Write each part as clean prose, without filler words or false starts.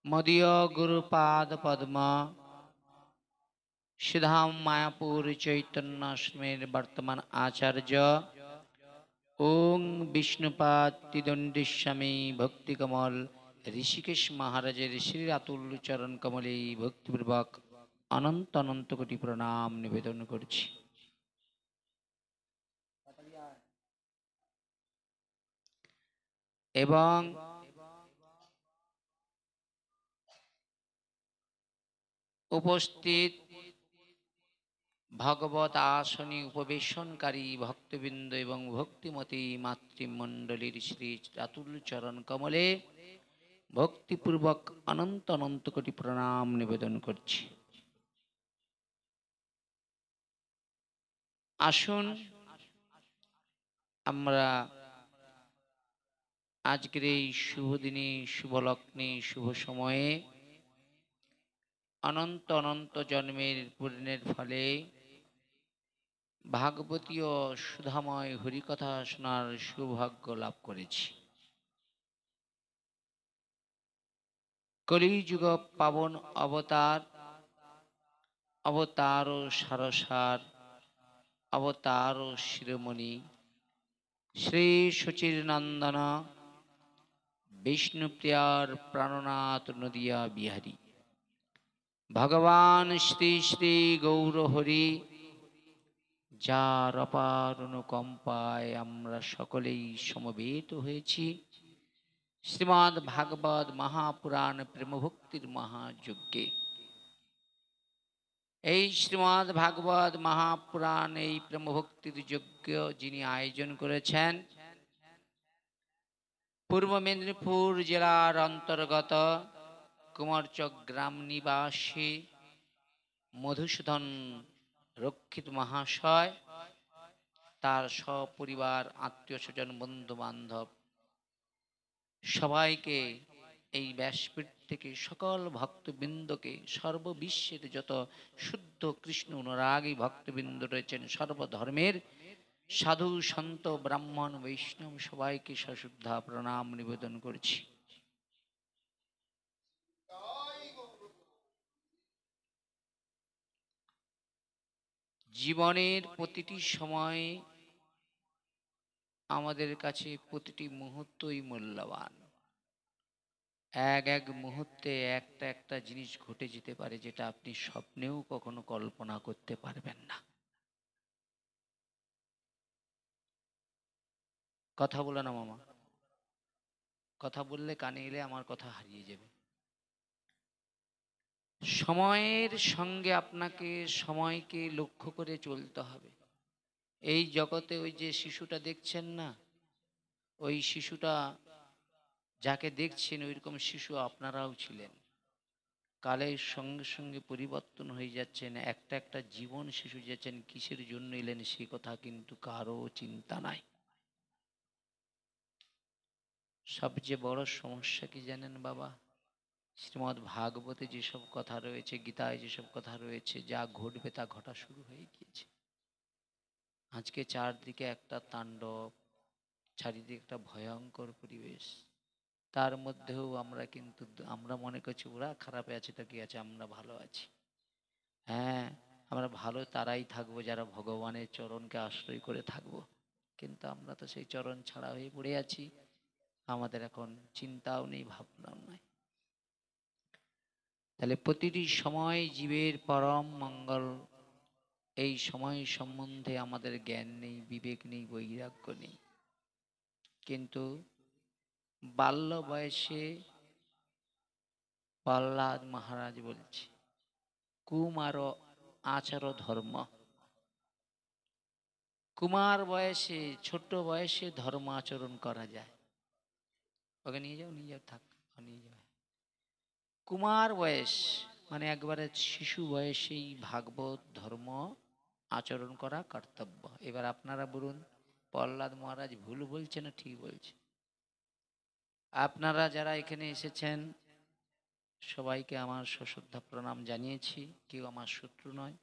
मदीय गुरुपाद पद्म सिद्धाम मायापुर चैतन्य वर्तमान आचार्य ओं विष्णुपाद त्रिदंडी भक्ति कमल ऋषिकेश महाराजेर श्री अतुल चरण कमले भक्तिपूर्वक अनंत अनंत कोटि प्रणाम निवेदन करछि। एवं उपस्थित भगवत आसनी उपवेशनकारी भक्तबिंद एवं भक्तिमती मातृमंडलीर श्री अतुल चरण कमले भक्तिपूर्वक अनंत अनंत कोटि प्रणाम निवेदन करछि। आसुन आमरा आजकेर এই शुभ दिने शुभ लग्ने शुभ समये अनंत अनंत जन्मेर पुण्येर फले भागवतीय सुधामय हरिकथा शोनार सौभाग्य लाभ करेছি। कलिजुग पावन अवतार अवतार सारसार अवतार शिरोमणि श्री सचिरनंदन विष्णुप्रियार प्राणनाथ नदिया बिहारी भगवान श्री श्री गौरहरि যার অপার অনুকম্পায় আমরা সকলেই সমবেত হয়েছি শ্রীমদ্ ভাগবত মহাপুরাণ প্রেমভক্তির মহাযজ্ঞে। এই শ্রীমদ্ ভাগবত মহাপুরাণ এই প্রেমভক্তির যজ্ঞ যিনি আয়োজন করেছেন পূর্ব মেদিনীপুর জেলার অন্তর্গত কুমারচক গ্রাম নিবাসী মধুসূদন रक्षित महाशय तार सपरिवार आत्मीय स्वजन बंधु बान्धव सबाइके এই ব্যাসপীঠ থেকে সকল ভক্তবৃন্দকে সর্ববিশ্বের যত শুদ্ধ কৃষ্ণ অনুরাগী ভক্তবৃন্দ রয়েছেন সর্বধর্মের সাধু সন্ত ব্রাহ্মণ বৈষ্ণব সবাইকে সশ্রদ্ধা প্রণাম নিবেদন করছি। জীবনের প্রতিটি সময় আমাদের কাছে প্রতিটি মুহূর্তই মূল্যবান। এক এক মুহূর্তে একটা একটা জিনিস ঘটে যেতে পারে যেটা আপনি স্বপ্নেও কখনো কল্পনা করতে পারবেন না। কথা বলে না মামা, কথা বললে কানে এলে আমার কথা হারিয়ে যাবে। সময়ের সঙ্গে আপনাকে সময়কে লক্ষ্য করে চলতে হবে। এই জগতে ওই যে শিশুটা দেখছেন না, ওই শিশুটা যাকে দেখছেন ওইরকম শিশু আপনারাও ছিলেন। কালের সঙ্গে সঙ্গে পরিবর্তন হয়ে যাচ্ছেন, একটা একটা জীবন শিশু যাচ্ছেন। কিসের জন্য এলেন সে কথা কিন্তু কারো চিন্তা নাই। সবচেয়ে বড় সমস্যা কি জানেন বাবা? শ্রীমদ্ ভাগবতে যেসব কথা রয়েছে, গীতায় যেসব কথা রয়েছে, যা ঘটবে তা ঘটা শুরু হয়ে গিয়েছে। আজকে চারদিকে একটা তাণ্ডব, চারিদিকে একটা ভয়ঙ্কর পরিবেশ। তার মধ্যেও আমরা মনে করছি ওরা খারাপে আছে তো কি আছে, আমরা ভালো আছি। হ্যাঁ, আমরা ভালো তারাই থাকবো যারা ভগবানের চরণকে আশ্রয় করে থাকবো, কিন্তু আমরা তো সেই চরণ ছাড়া হয়ে পড়ে আছি। আমাদের এখন চিন্তাও নেই, ভাবনাও নাই। তাহলে প্রতিটি সময় জীবের পরম মঙ্গল, এই সময় সম্বন্ধে আমাদের জ্ঞান নেই, বিবেক নেই, বৈরাগ্য নেই। কিন্তু বাল্য বয়সে প্রহ্লাদ মহারাজ বলছে কুমার আচার ধর্ম। কুমার বয়সে, ছোট বয়সে ধর্ম আচরণ করা যায়। ওকে নিয়ে যাও, নিয়ে যাও, থাক, নিয়ে যাও। কুমার বয়স মানে একবারে শিশু বয়সেই ভাগবত ধর্ম আচরণ করা কর্তব্য। এবার আপনারা বলুন প্রহ্লাদ মহারাজ ভুল বলছে না ঠিক বলছে? আপনারা যারা এখানে এসেছেন সবাইকে আমার সশ্রদ্ধা প্রণাম জানিয়েছি। কেউ আমার শত্রু নয়,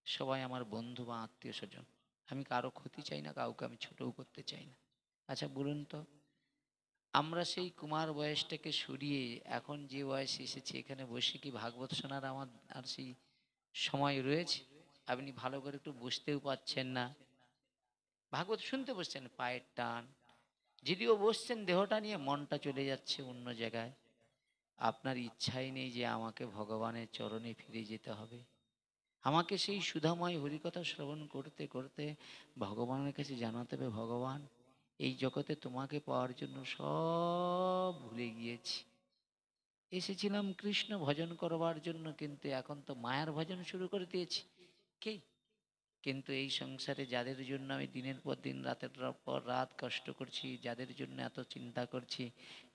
সবাই আমার বন্ধু বা আত্মীয় স্বজন। আমি কারো ক্ষতি চাই না, কাউকে আমি ছোটও করতে চাই না। আচ্ছা বলুন তো, আমরা সেই কুমার বয়সটাকে সরিয়ে এখন যে বয়সে এসেছি, এখানে বসে কি ভাগবত শোনার আমার আর সেই সময় রয়েছে? আপনি ভালো করে একটু বসতেও পাচ্ছেন না, ভাগবত শুনতে বসছেন পায়ের টান, যদিও বসছেন দেহটা নিয়ে, মনটা চলে যাচ্ছে অন্য জায়গায়। আপনার ইচ্ছাই নেই যে আমাকে ভগবানের চরণে ফিরে যেতে হবে, আমাকে সেই সুধাময় হরিকথা শ্রবণ করতে করতে ভগবানের কাছে জানাতে হবে, ভগবান এই জগতে তোমাকে পাওয়ার জন্য সব ভুলে গিয়েছি, এসেছিলাম কৃষ্ণ ভজন করবার জন্য, কিন্তু এখন তো মায়ার ভজন শুরু করে দিয়েছি। কি, কিন্তু এই সংসারে যাদের জন্য আমি দিনের পর দিন রাতের পর রাত কষ্ট করছি, যাদের জন্য এত চিন্তা করছি,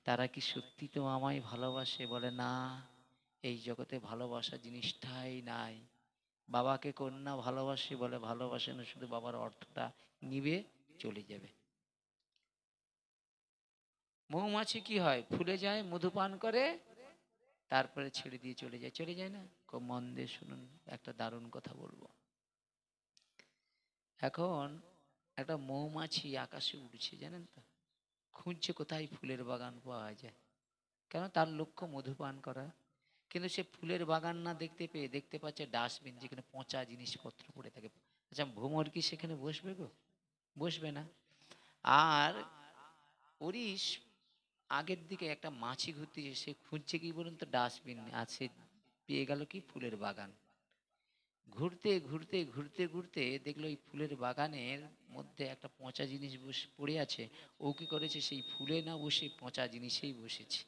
তারা কি সত্যি তো আমায় ভালোবাসে? বলে না, এই জগতে ভালোবাসা জিনিসটাই নাই। বাবাকে কন্যা ভালোবাসে, বলে ভালোবাসে না, শুধু বাবার অর্থটা নিবে চলে যাবে। মৌমাছি কি হয়, ফুলে যায়, মধু পান করে, তারপরে ছেড়ে দিয়ে চলে যায়, চলে যায় না? খুব মন দিয়ে শুনুন, একটা দারুণ কথা বলবো। এখন একটা মৌমাছি আকাশে উড়ছে, জানেন তো, খুঁজছে কোথায় ফুলের বাগান পাওয়া যায়, কেন তার লক্ষ্য মধু পান করা। কিন্তু সে ফুলের বাগান না দেখতে পেয়ে দেখতে পাচ্ছে ডাস্টবিন, যেখানে পচা জিনিসপত্র পড়ে থাকে। আচ্ছা, ভ্রমর কি সেখানে বসবে গো? বসবে না। আর ওরই আগের দিকে একটা মাছি ঘুরতে, সে খুঁজছে কি বলুন তো, ডাস্টবিন, আর সে পেয়ে গেল কি, ফুলের বাগান। ঘুরতে ঘুরতে ঘুরতে ঘুরতে দেখলো এই ফুলের বাগানের মধ্যে একটা পচা জিনিস পড়ে আছে। ও কি করেছে, সেই ফুলে না বসে পচা জিনিসেই বসেছে।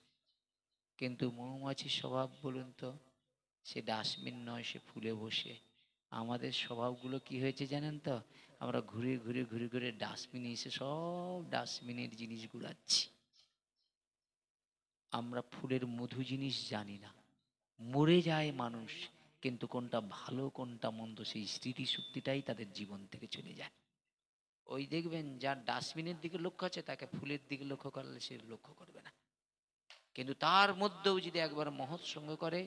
কিন্তু মৌমাছির স্বভাব বলুন তো, সে ডাস্টবিন নয়, সে ফুলে বসে। আমাদের স্বভাবগুলো কি হয়েছে জানেন তো, আমরা ঘুরে ঘুরে ঘুরে ঘুরে ডাস্টবিনে এসে সব ডাস্টবিনের জিনিস গুলাচ্ছি। আমরা ফুলের মধু জিনিস জানি না। মরে যায় মানুষ, কিন্তু কোনটা ভালো কোনটা মন্দ সেই স্মৃতিশক্তিটাই তাদের জীবন থেকে চলে যায়। ওই দেখবেন যার ডাস্টবিনের দিকে লক্ষ্য আছে, তাকে ফুলের দিকে লক্ষ্য করলে সে লক্ষ্য করবে না। কিন্তু তার মধ্যেও যদি একবার মহৎ সঙ্গ করে,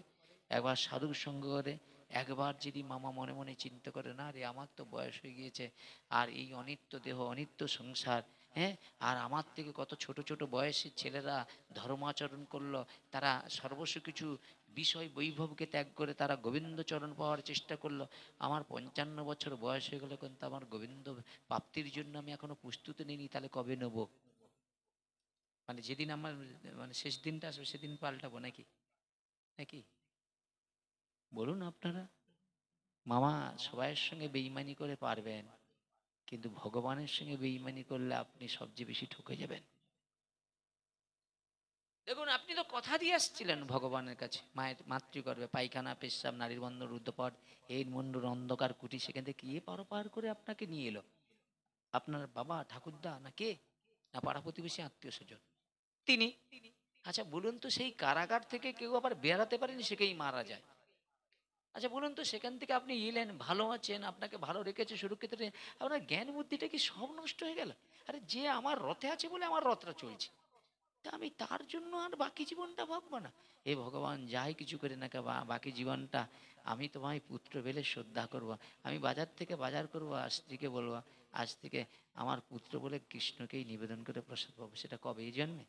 একবার সাধুর সঙ্গ করে, একবার যদি মামা মনে মনে চিন্তা করে, না রে আমার তো বয়স হয়ে গিয়েছে, আর এই অনিত্য দেহ অনিত্য সংসার, হ্যাঁ, আর আমার থেকে কত ছোট ছোট বয়সের ছেলেরা ধর্মাচরণ করলো, তারা সর্বস্ব কিছু বিষয় বৈভবকে ত্যাগ করে তারা গোবিন্দ চরণ পাওয়ার চেষ্টা করলো। আমার 55 বছর বয়স হয়ে গেল, কিন্তু আমার গোবিন্দ প্রাপ্তির জন্য আমি এখনো প্রস্তুতি নিইনি, তাহলে কবে নেবো? মানে যেদিন আমার মানে শেষ দিনটা আসবে সেদিন পাল্টাবো নাকি? নাকি বলুন আপনারা? মামা সবাইয়ের সঙ্গে বেইমানি করে পারবেন, কিন্তু ভগবানের সঙ্গে বেইমানি করলে আপনি সবচেয়ে বেশি ঠকে যাবেন। দেখুন, আপনি তো কথা দিয়ে আসছিলেন ভগবানের কাছে, মায়ের মাতৃগর্ভে পায়খানা পেশাব নারীর বন্ধ রুদ্রপট এই মন্ডুর অন্ধকার কুটি, সেখান থেকে কে পার করে আপনাকে নিয়ে এলো? আপনার বাবা ঠাকুরদা না কে, না পাড়া প্রতিবেশী আত্মীয় স্বজন? তিনি। আচ্ছা বলুন তো, সেই কারাগার থেকে কেউ আবার বেরাতে পারেনি, সেকেই মারা যায়। আচ্ছা বলুন তো, সেখান থেকে আপনি এলেন, ভালো আছেন, আপনাকে ভালো রেখেছে, সুরক্ষিত আপনার জ্ঞান বুদ্ধিটা কি সব নষ্ট হয়ে গেল? আরে যে আমার রথে আছে বলে আমার রথটা চলছে, তা আমি তার জন্য আর বাকি জীবনটা ভাববো না? এ ভগবান, যাই কিছু করে না কে বাকি জীবনটা আমি তোমায় পুত্র বলে শ্রদ্ধা করব। আমি বাজার থেকে বাজার করবো, আর স্ত্রীকে বলবো আজ থেকে আমার পুত্র বলে কৃষ্ণকেই নিবেদন করে প্রসাদ পাবো। সেটা কবে, এই জন্মে?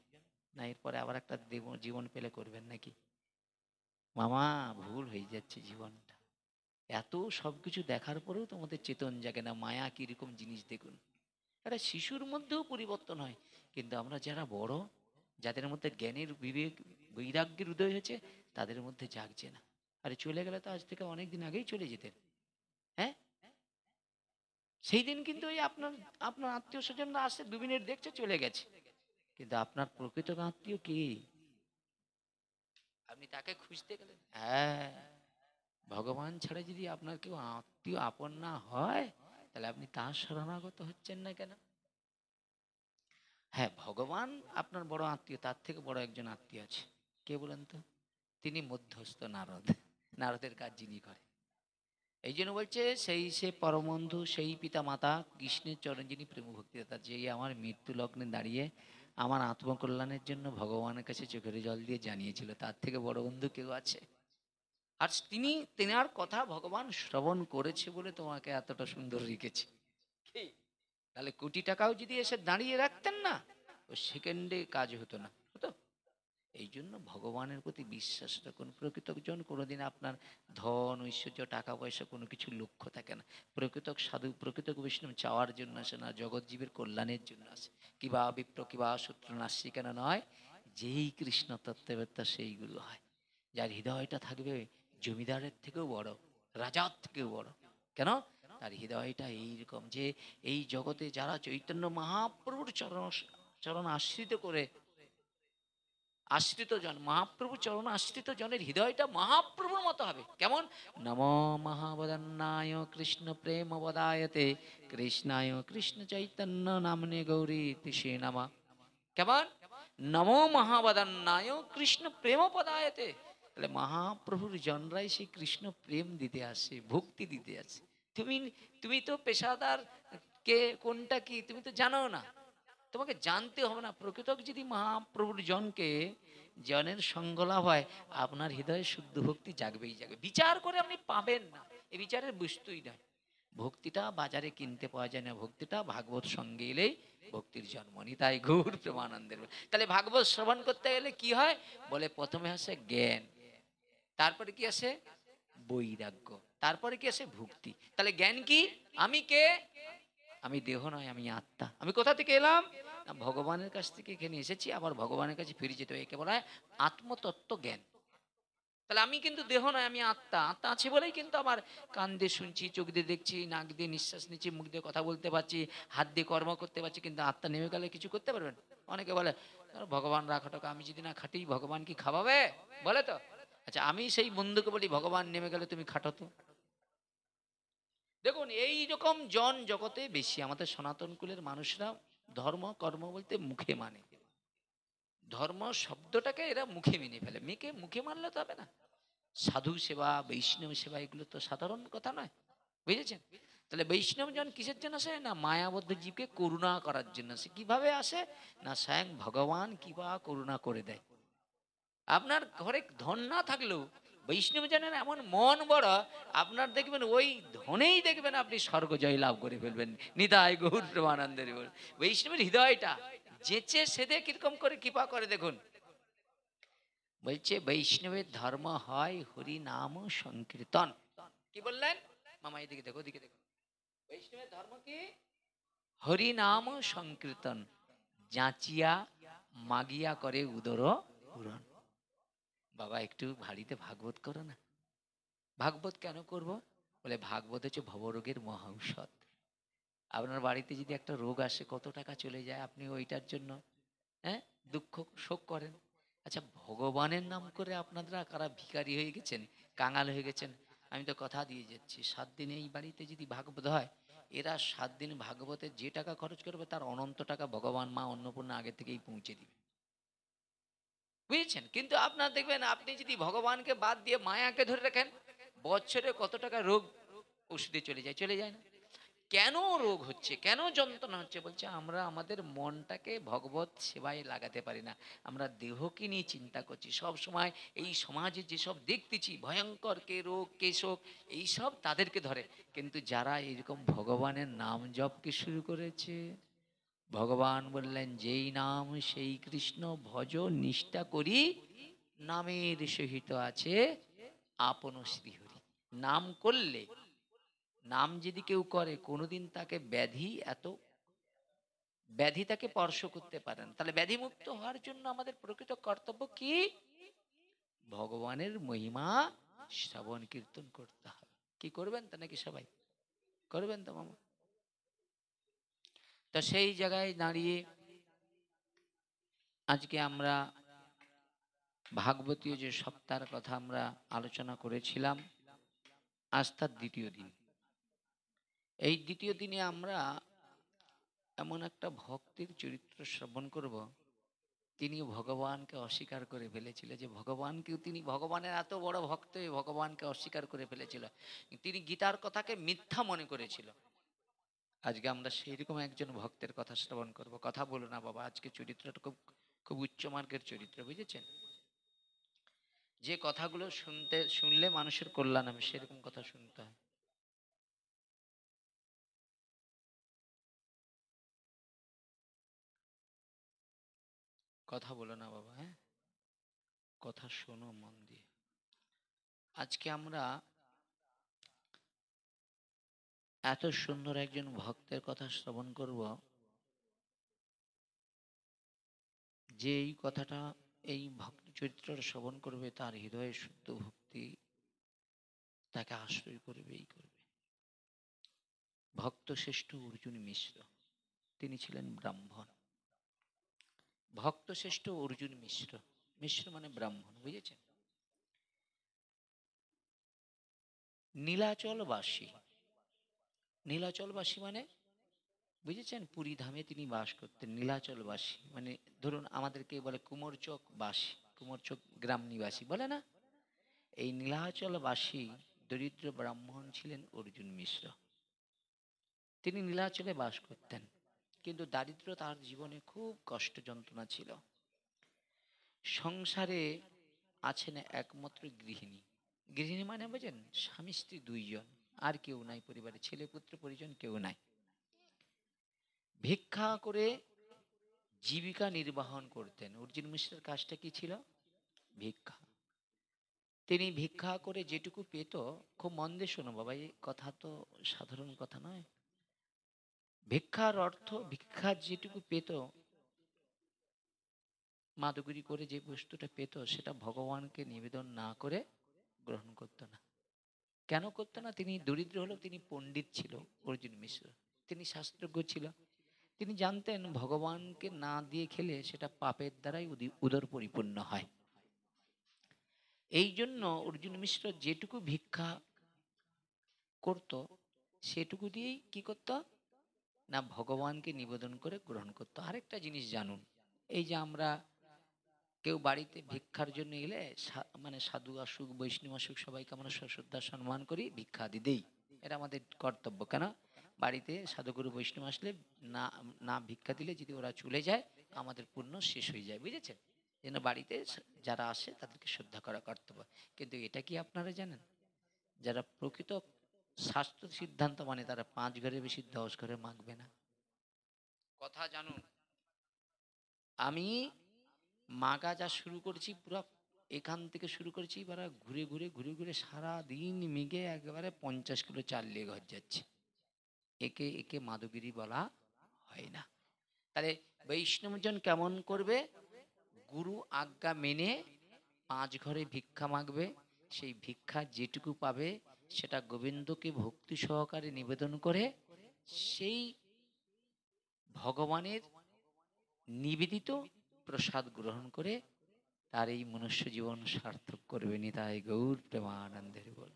না এরপরে আবার একটা জীবন পেলে করবেন নাকি? মামা, ভুল হয়ে যাচ্ছে জীবনটা। এত সবকিছু দেখার পরেও তোমাদের চেতন জাগে না, মায়া কিরকম জিনিস দেখুন। একটা শিশুর মধ্যেও পরিবর্তন হয়, কিন্তু আমরা যারা বড়, যাদের মধ্যে জ্ঞানের বিবেক বৈরাগ্যের উদয় হয়েছে, তাদের মধ্যে জাগছে না। আরে চলে গেলে তো আজ থেকে অনেক দিন আগেই চলে যেতেন। হ্যাঁ, সেই দিন কিন্তু ওই আপনার আপনার আত্মীয় স্বজনরা আসছে, 2 মিনিট দেখছে চলে গেছে, কিন্তু আপনার প্রকৃত আত্মীয় কে? আপনি তাকে খুঁজতে গেলেন। হ্যাঁ, ভগবান ছাড়া যদি আপনার কেউ আত্মীয় আপন না হয়, তাহলে আপনি তার শরণাগত হচ্ছেন না কেন? হ্যাঁ, ভগবান আপনার বড় আত্মীয়, তার থেকে বড় একজন আত্মীয় আছে। কে বলেন তো? তিনি মধ্যস্থ নারদ। নারদের কাজ যিনি করে। এই জন্য বলছে, সেই সে পরমবন্ধু, সেই পিতা মাতা কৃষ্ণের চরণ যিনি প্রেম ভক্তিদাতা, যেই আমার মৃত্যু লগ্নে দাঁড়িয়ে আমার আত্মকল্যাণের জন্য ভগবানের কাছে চোখের জল দিয়ে জানিয়েছিল, তার থেকে বড় বন্ধু কেউ আছে? আর তিনি, তেনার কথা ভগবান শ্রবণ করেছে বলে তোমাকে এতটা সুন্দর রেখেছে। কি? তাহলে কোটি টাকাও যদি এসে দাঁড়িয়ে রাখতেন না, ও সেকেন্ডে কাজ হতো না, হতো? এই জন্য ভগবানের প্রতি বিশ্বাস রাখুন। প্রকৃতজন কোনোদিন আপনার ধন ঐশ্বর্য টাকা পয়সা কোনো কিছু লক্ষ্য থাকে না। প্রকৃত সাধু প্রকৃত বৈষ্ণব চাওয়ার জন্য আসে না, জগৎ জীবের কল্যাণের জন্য আসে। কিবা বিপ্র কিবা শত্রু নাস্যি কেন নয়, যেই কৃষ্ণ তত্ত্ববেত্তা সেইগুলো হয়। যার হৃদয়টা থাকবে জমিদারের থেকেও বড়, রাজার থেকেও বড়। কেন? তার হৃদয়টা এইরকম যে এই জগতে যারা চৈতন্য মহাপ্রভুর চরণ চরণ আশ্রিত করে, আশ্রিত জন মহাপ্রভু চরণ আশ্রিত জনের হৃদয়টা মহাপ্রভুর মতো হবে। কেমন? নমো মহাবদন্নায় কৃষ্ণ প্রেম বদায়তে কৃষ্ণায় কৃষ্ণ চৈতন্য নামনে গৌরী তিসে নামা। কেমন? নমো মহাবদন্নায় কৃষ্ণ প্রেম পদায়তে। তাহলে মহাপ্রভুর জনরাই সেই কৃষ্ণ প্রেম দিতে আসে, ভক্তি দিতে আসে। তুমি তুমি তো পেশাদার কে কোনটা কি তুমি তো জানো না, তোমাকে জানতে হবে না। প্রকৃত যদি মহাপ্রভুর জনকে জনের সঙ্গ লাভ হয়, আপনার হৃদয়ে শুদ্ধ ভক্তি জাগবেই জাগবে। বিচার করে আপনি পাবেন না, এই বিচারের বস্তুই নয়। ভক্তিটা বাজারে কিনতে পাওয়া যায় না, ভক্তিটা ভাগবত সঙ্গে এলেই ভক্তির জন্ম। নিতাই গৌর প্রেমানন্দের। তাহলে ভাগবত শ্রবণ করতে গেলে কি হয়? বলে প্রথমে আসে জ্ঞান, তারপরে কি আসে? বৈরাগ্য, তারপরে কি আসে? ভক্তি। তাহলে জ্ঞান কি? আমি কে? আমি দেহ নয়, আমি আত্মা। আমি কোথা থেকে এলাম? না, ভগবানের কাছ থেকে এখানে এসেছি, আবার ভগবানের কাছে ফিরে যেতে হবে। একে বলা হয় আত্মতত্ত্ব জ্ঞান। তাহলে আমি কিন্তু দেহ নয়, আমি আত্মা। আত্মা আছে বলেই কিন্তু আমার কান দিয়ে শুনছি, চোখ দিয়ে দেখছি, নাক দিয়ে নিঃশ্বাস নিচ্ছি, মুখ দিয়ে কথা বলতে পারছি, হাত দিয়ে কর্ম করতে পারছি। কিন্তু আত্মা নেমে গেলে কিছু করতে পারবেন? অনেকে বলে ভগবান রাখা টাকা, আমি যদি না খাটি ভগবান কি খাওয়াবে? বলে তো। আচ্ছা, আমি সেই বন্ধুকে বলি ভগবান নেমে গেলে তুমি খাটো তো। দেখুন, এই রকম জন জগতে বেশি। আমাদের সনাতন কুলের মানুষরা ধর্ম কর্ম বলতে মুখে মানে, ধর্ম শব্দটাকে এরা মুখে মেনে ফেলে। মেয়েকে মুখে মানলে তো হবে না। সাধু সেবা বৈষ্ণব সেবা এগুলো তো সাধারণ কথা নয়, বুঝেছেন? তাহলে বৈষ্ণব জন কিসের জন্য আসে? না, মায়াবদ্ধ জীবকে করুণা করার জন্য আসে। কিভাবে আসে? না, স্বয়ং ভগবান কিবা করুণা করে দেয়। আপনার ঘরে ধন না থাকলেও বৈষ্ণব জনের এমন মন বড়, আপনার দেখবেন ওই ধনেই দেখবেন আপনি স্বর্গ জয় লাভ করে ফেলবেন। নিতাই গৌর প্রেমানন্দের। বৈষ্ণবের হৃদয়টা যেচে সেদে কিরকম করে কৃপা করে দেখুন। বলছে বৈষ্ণবের ধর্ম হয় হরি নাম সংকীর্তন। কি বললেন মামা? এদিকে দেখো, ওদিকে দেখো। বৈষ্ণবের ধর্ম কি? হরি নাম সংকীর্তন, যাচিয়া মাগিয়া করে উদর পূরণ। বাবা, একটু ভারীতে ভাগবত করো না। ভাগবত কেন করব? বলে ভাগবত হচ্ছে ভবরোগের মহা ঔষধ। আপনার বাড়িতে যদি একটা রোগ আসে, কত টাকা চলে যায়, আপনি ওইটার জন্য হ্যাঁ দুঃখ শোক করেন। আচ্ছা, ভগবানের নাম করে আপনারা কারা ভিখারি হয়ে গেছেন, কাঙাল হয়ে গেছেন? আমি তো কথা দিয়ে যাচ্ছি, 7 দিন এই বাড়িতে যদি ভাগবত হয়, এরা 7 দিন ভাগবতে যে টাকা খরচ করবে তার অনন্ত টাকা ভগবান মা অন্নপূর্ণা আগে থেকেই পৌঁছে দিবে, বুঝেছেন? কিন্তু আপনার দেখবেন, আপনি যদি ভগবানকে বাদ দিয়ে মায়াকে ধরে রাখেন, বছরে কত টাকা রোগ ওষুধে চলে যায়, চলে যায় না? কেন রোগ হচ্ছে, কেন যন্ত্রণা হচ্ছে? বলছে আমরা আমাদের মনটাকে ভগবত সেবায় লাগাতে পারি না। আমরা দেহকে নিয়ে চিন্তা করছি সব সময়। এই সমাজে যেসব দেখতেছি ভয়ঙ্কর কে রোগ কে শোক, এইসব তাদেরকে ধরে। কিন্তু যারা এরকম ভগবানের নাম জপকে শুরু করেছে, ভগবান বললেন যেই নাম সেই কৃষ্ণ ভজ নিষ্ঠা করি, নামের সহিত আছে আপন শ্রীহরি। নাম করলে, নাম যদি কেউ করে, কোনোদিন তাকে ব্যাধি তাকে স্পর্শ করতে পারেন। তাহলে ব্যাধি মুক্ত হওয়ার জন্য আমাদের প্রকৃত কর্তব্য কি? ভগবানের মহিমা শ্রবণ কীর্তন করতে হবে। কি করবেন তো নাকি সবাই করবেন তো মামা? তা সেই জায়গায় দাঁড়িয়ে আজকে আমরা ভাগবতীয় যে সপ্তাহের কথা আমরা আলোচনা করেছিলাম, আজ তার দ্বিতীয় দিন। এই দ্বিতীয় দিনে আমরা এমন একটা ভক্তের চরিত্র শ্রবণ করব, তিনি ভগবানকে অস্বীকার করে ফেলেছিল। যে ভগবানকেও তিনি, ভগবানের এত বড় ভক্ত, ভগবানকে অস্বীকার করে ফেলেছিল। তিনি গীতার কথাকে মিথ্যা মনে করেছিল। আজকে আমরা সেইরকম একজন ভক্তের কথা শ্রবণ করব। কথা বলো না বাবা, আজকে চরিত্রটা খুব খুব উচ্চমার্গের চরিত্র, বুঝেছেন? যে কথাগুলো শুনলে মানুষের কল্যাণ হবে, সেরকম কথা শুনতে হয়। কথা বলো না বাবা, হ্যাঁ, কথা শোনো মন দিয়ে। আজকে আমরা এত সুন্দর একজন ভক্তের কথা শ্রবণ করব, যে এই কথাটা, এই ভক্ত চরিত্রটা শ্রবণ করবে তার হৃদয়ে শুদ্ধ ভক্তি তাকে আশ্রয় করবেই করবে। ভক্ত শ্রেষ্ঠ অর্জুন মিশ্র, তিনি ছিলেন ব্রাহ্মণ। ভক্ত শ্রেষ্ঠ অর্জুন মিশ্র, মিশ্র মানে ব্রাহ্মণ, বুঝেছেন? নীলাচলবাসী, নীলাচলবাসী মানে বুঝেছেন, পুরী ধামে তিনি বাস করতেন। নীলাচলবাসী মানে ধরুন আমাদেরকে বলে কুমোরচক বাসী, কুমোরচক গ্রাম নিবাসী বলে না, এই নীলাচলবাসী দরিদ্র ব্রাহ্মণ ছিলেন অর্জুন মিশ্র। তিনি নীলাচলে বাস করতেন, কিন্তু দারিদ্র তার জীবনে খুব কষ্ট যন্ত্রণা ছিল। সংসারে আছেন একমাত্র গৃহিণী, গৃহিণী মানে বোঝেন স্বামী স্ত্রী দুইজন, আর কেউ নাই পরিবারে, ছেলে পুত্র পরিজন কেউ নাই। ভিক্ষা করে জীবিকা নির্বাহন করতেন। অর্জুন মিশ্রের কাজটা কি ছিল? ভিক্ষা। তিনি ভিক্ষা করে যেটুকু পেত, খুব মন দিয়ে শোনো বাবা, এই কথা তো সাধারণ কথা নয়। ভিক্ষার অর্থ, ভিক্ষার যেটুকু পেত, মাদুগুরি করে যে বস্তুটা পেত, সেটা ভগবানকে নিবেদন না করে গ্রহণ করত না। কেন করতো না? তিনি দরিদ্র হলেও তিনি পণ্ডিত ছিল অর্জুন মিশ্র, তিনি শাস্ত্রজ্ঞ ছিল। তিনি জানতেন ভগবানকে না দিয়ে খেলে সেটা পাপের দ্বারাই উদর পরিপূর্ণ হয়। এই জন্য অর্জুন মিশ্র যেটুকু ভিক্ষা করত, সেটুকু দিয়েই কি করত না, ভগবানকে নিবেদন করে গ্রহণ করত। আরেকটা জিনিস জানুন, এই যে আমরা কেউ বাড়িতে ভিক্ষার জন্য এলে মানে সাধু আসুক বৈষ্ণব আসুক সবাইকে আমরা শ্রদ্ধা সম্মান করি, ভিক্ষা দিই, এটা আমাদের কর্তব্য। কেন? বাড়িতে সাধুগুরু বৈষ্ণব আসলে না না ভিক্ষা দিলে যদি ওরা চলে যায়, আমাদের পুণ্য শেষ হয়ে যায়, বুঝেছেন? যেন বাড়িতে যারা আসে তাদেরকে শ্রদ্ধা করা কর্তব্য। কিন্তু এটা কি আপনারা জানেন, যারা প্রকৃত শাস্ত্র সিদ্ধান্ত মানে তারা 5 ঘরে বেশি 10 ঘরে মাগবে না। কথা জানুন, আমি মাগা যা শুরু করেছি, পুরো এখান থেকে শুরু করেছি, এবার ঘুরে ঘুরে ঘুরে ঘুরে সারা দিন মিগে একেবারে 50 কিলো চাল নিয়ে ঘর যাচ্ছে। একে একে মাধবগিরি বলা হয় না। তাহলে বৈষ্ণবজন কেমন করবে? গুরু আজ্ঞা মেনে 5 ঘরে ভিক্ষা মাগবে, সেই ভিক্ষা যেটুকু পাবে সেটা গোবিন্দকে ভক্তি সহকারে নিবেদন করে সেই ভগবানের নিবেদিত প্রসাদ গ্রহণ করে তার এই মনুষ্য জীবন সার্থক করবে। নিতাই গৌর প্রেমানন্দের বল।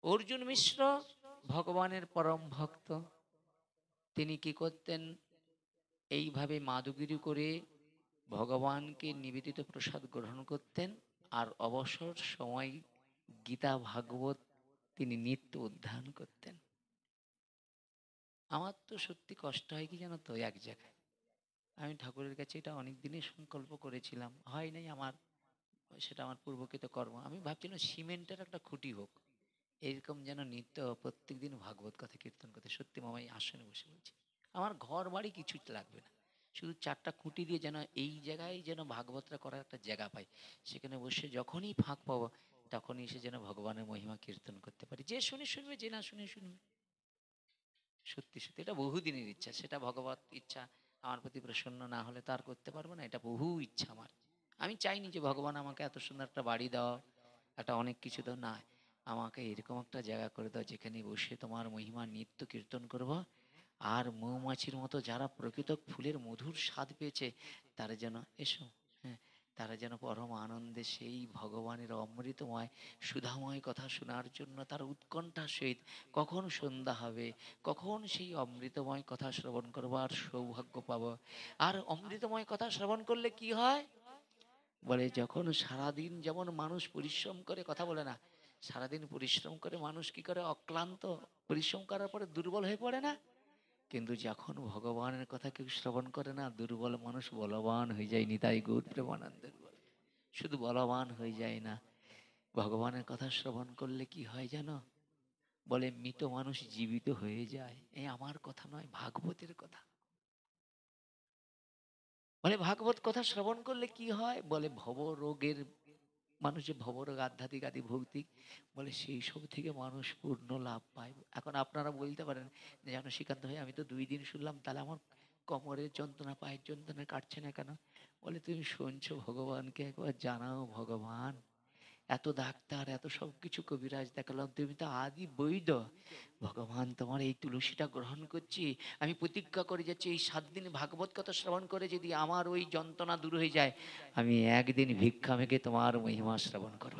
অর্জুন মিশ্র ভগবানের পরম ভক্ত। তিনি কি করতেন? এইভাবে মাদুগিরি করে ভগবানকে নিবেদিত প্রসাদ গ্রহণ করতেন, আর অবসর সময় গীতা ভাগবত তিনি নিত্য অধ্যয়ন করতেন। আমার তো সত্যি কষ্ট হয় কি জানো তো, এক জায়গায় আমি ঠাকুরের কাছে এটা অনেক দিনই সংকল্প করেছিলাম, হয় নাই আমার, সেটা আমার পূর্বকৃত কর্ম। আমি ভাবছিলাম সিমেন্টের একটা খুঁটি হোক, এরকম যেন নিত্য প্রত্যেক দিন ভাগবত কথা কীর্তন করতে। সত্যি মামাই আসনে বসে বলছি, আমার ঘর বাড়ি কিছু লাগবে না, শুধু 4টা খুঁটি দিয়ে যেন এই জায়গায় যেন ভাগবতটা করার একটা জায়গা পাই, সেখানে বসে যখনই ফাঁক পাবো তখনই এসে যেন ভগবানের মহিমা কীর্তন করতে পারি। যে শুনে শুনবে, যে না শুনে শুনবে। সত্যি সত্যি এটা বহুদিনের ইচ্ছা, সেটা ভগবত ইচ্ছা আমার প্রতি প্রসন্ন না হলে তো আর করতে পারবো না, এটা বহু ইচ্ছা আমার। আমি চাইনি যে ভগবান আমাকে এত সুন্দর একটা বাড়ি দাও, একটা অনেক কিছু দাও, না, আমাকে এরকম একটা জায়গা করে দাও যেখানে বসে তোমার মহিমা নিত্য কীর্তন করব। আর মৌমাছির মতো যারা প্রকৃত ফুলের মধুর স্বাদ পেয়েছে তারা যেন এসো, হ্যাঁ, তারা যেন পরম আনন্দে সেই ভগবানের অমৃতময় সুধাময় কথা শোনার জন্য তার উৎকণ্ঠার সহিত কখন সন্ধ্যা হবে, কখন সেই অমৃতময় কথা শ্রবণ করবো আর সৌভাগ্য পাবো। আর অমৃতময় কথা শ্রবণ করলে কি হয় বলে, যখন সারাদিন যেমন মানুষ পরিশ্রম করে, কথা বলে না, সারাদিন পরিশ্রম করে মানুষ কি করে, অক্লান্ত পরিশ্রম করার পরে দুর্বল হয়ে পড়ে না? কিন্তু যখন ভগবানের কথা কেউ শ্রবণ করে না, দুর্বল মানুষ বলবান হয়ে যায়। নিতাই গৌর প্রেমানন্দের বল। শুধু বলবান হয়ে যায় না, ভগবানের কথা শ্রবণ করলে কি হয় জানো? বলে মৃত মানুষ জীবিত হয়ে যায়। এই আমার কথা নয়, ভাগবতের কথা। বলে ভাগবত কথা শ্রবণ করলে কি হয়? বলে ভব রোগের, মানুষের ভবরোগ আধ্যাত্মিক আদি ভৌতিক, বলে সেই সব থেকে মানুষ পূর্ণ লাভ পায়। এখন আপনারা বলতে পারেন যে যেন শ্রীকান্ত ভাই আমি তো 2 দিন শুনলাম, তাহলে আমার কোমরের যন্ত্রণা পায়ের যন্ত্রণা কাটছে না কেন? বলে তুমি শুনছো, ভগবানকে একবার জানাও। ভগবান এত ডাক্তার এত সবকিছু কবিরাজ দেখালাম, তুমি তো আদি বৈদ্য। ভগবান তোমার এই তুলসীটা গ্রহণ করছি, আমি প্রতিজ্ঞা করে যাচ্ছি এই 7 দিন ভাগবত কথা শ্রবণ করে যদি আমার ওই যন্ত্রণা দূর হয়ে যায়, আমি একদিন ভিক্ষা মেঘে তোমার মহিমা শ্রবণ করব।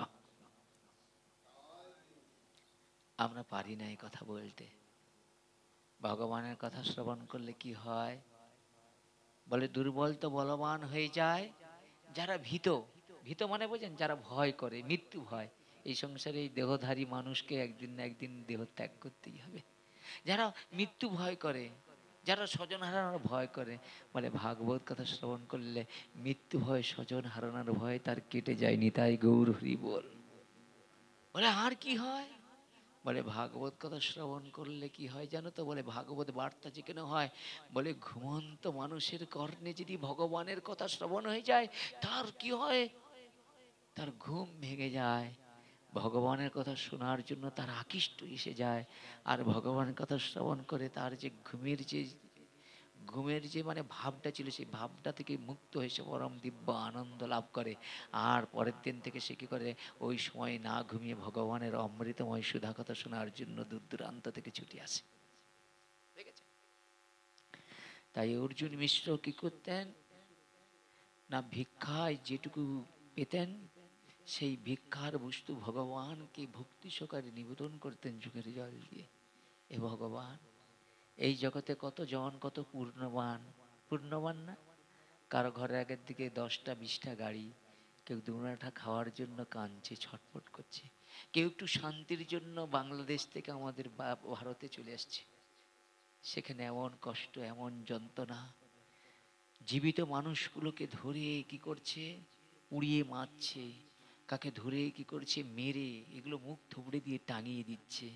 আমরা পারি না এই কথা বলতে। ভগবানের কথা শ্রবণ করলে কি হয়? বলে দুর্বল তো বলবান হয়ে যায়, যারা ভীত, ভীত মানে বোঝেন, যারা ভয় করে, মৃত্যু ভয়। এই সংসারে এই দেহধারী মানুষকে একদিন না একদিন দেহ ত্যাগ করতেই হবে। যারা মৃত্যু ভয় করে, যারা স্বজন হারানোর ভয় করে, বলে ভাগবত কথা শ্রবণ করলে মৃত্যু ভয় স্বজন হারানোর ভয় তার কেটে যায়। নিতাই গৌর হরি বল। বলে আর কি হয়? বলে ভাগবত কথা শ্রবণ করলে কি হয় জানো তো? বলে ভাগবত বার্তা যেখানে হয়, বলে ঘুমন্ত মানুষের কর্ণে যদি ভগবানের কথা শ্রবণ হয়ে যায়, তার কি হয়? তার ঘুম ভেঙে যায়, ভগবানের কথা শোনার জন্য তার আকৃষ্ট এসে যায়। আর ভগবানের কথা শ্রবণ করে তার যে ঘুমের যে মানে ভাবটা ছিল, সেই ভাবটা থেকে মুক্ত হয়ে সে পরম দিব্য আনন্দ লাভ করে। আর পরের দিন থেকে সে কি করে? ওই সময় না ঘুমিয়ে ভগবানের অমৃতময় সুধা কথা শোনার জন্য দূর দূরান্ত থেকে ছুটে আসে। তাই অর্জুন মিশ্র কি করতেন না, ভিক্ষায় যেটুকু পেতেন সেই ভিক্ষার বস্তু ভগবানকে ভক্তি সহকারে নিবেদন করতেন চোখের জল দিয়ে। এ ভগবান, এই জগতে কত জন কত পূর্ণবান, পূর্ণবান না? কারো ঘরের আগের দিকে 10টা 20টা গাড়ি, কেউ দুমড়াটা খাওয়ার জন্য কাঁদছে, ছটফট করছে, কেউ একটু শান্তির জন্য বাংলাদেশ থেকে আমাদের ভারতে চলে আসছে। সেখানে এমন কষ্ট এমন যন্ত্রণা, জীবিত মানুষগুলোকে ধরে কি করছে? পুড়িয়ে মারছে, কাকে ধরে কি করছে? মেরে এগুলো মুখ থুবড়ে দিয়ে টাঙিয়ে দিচ্ছে।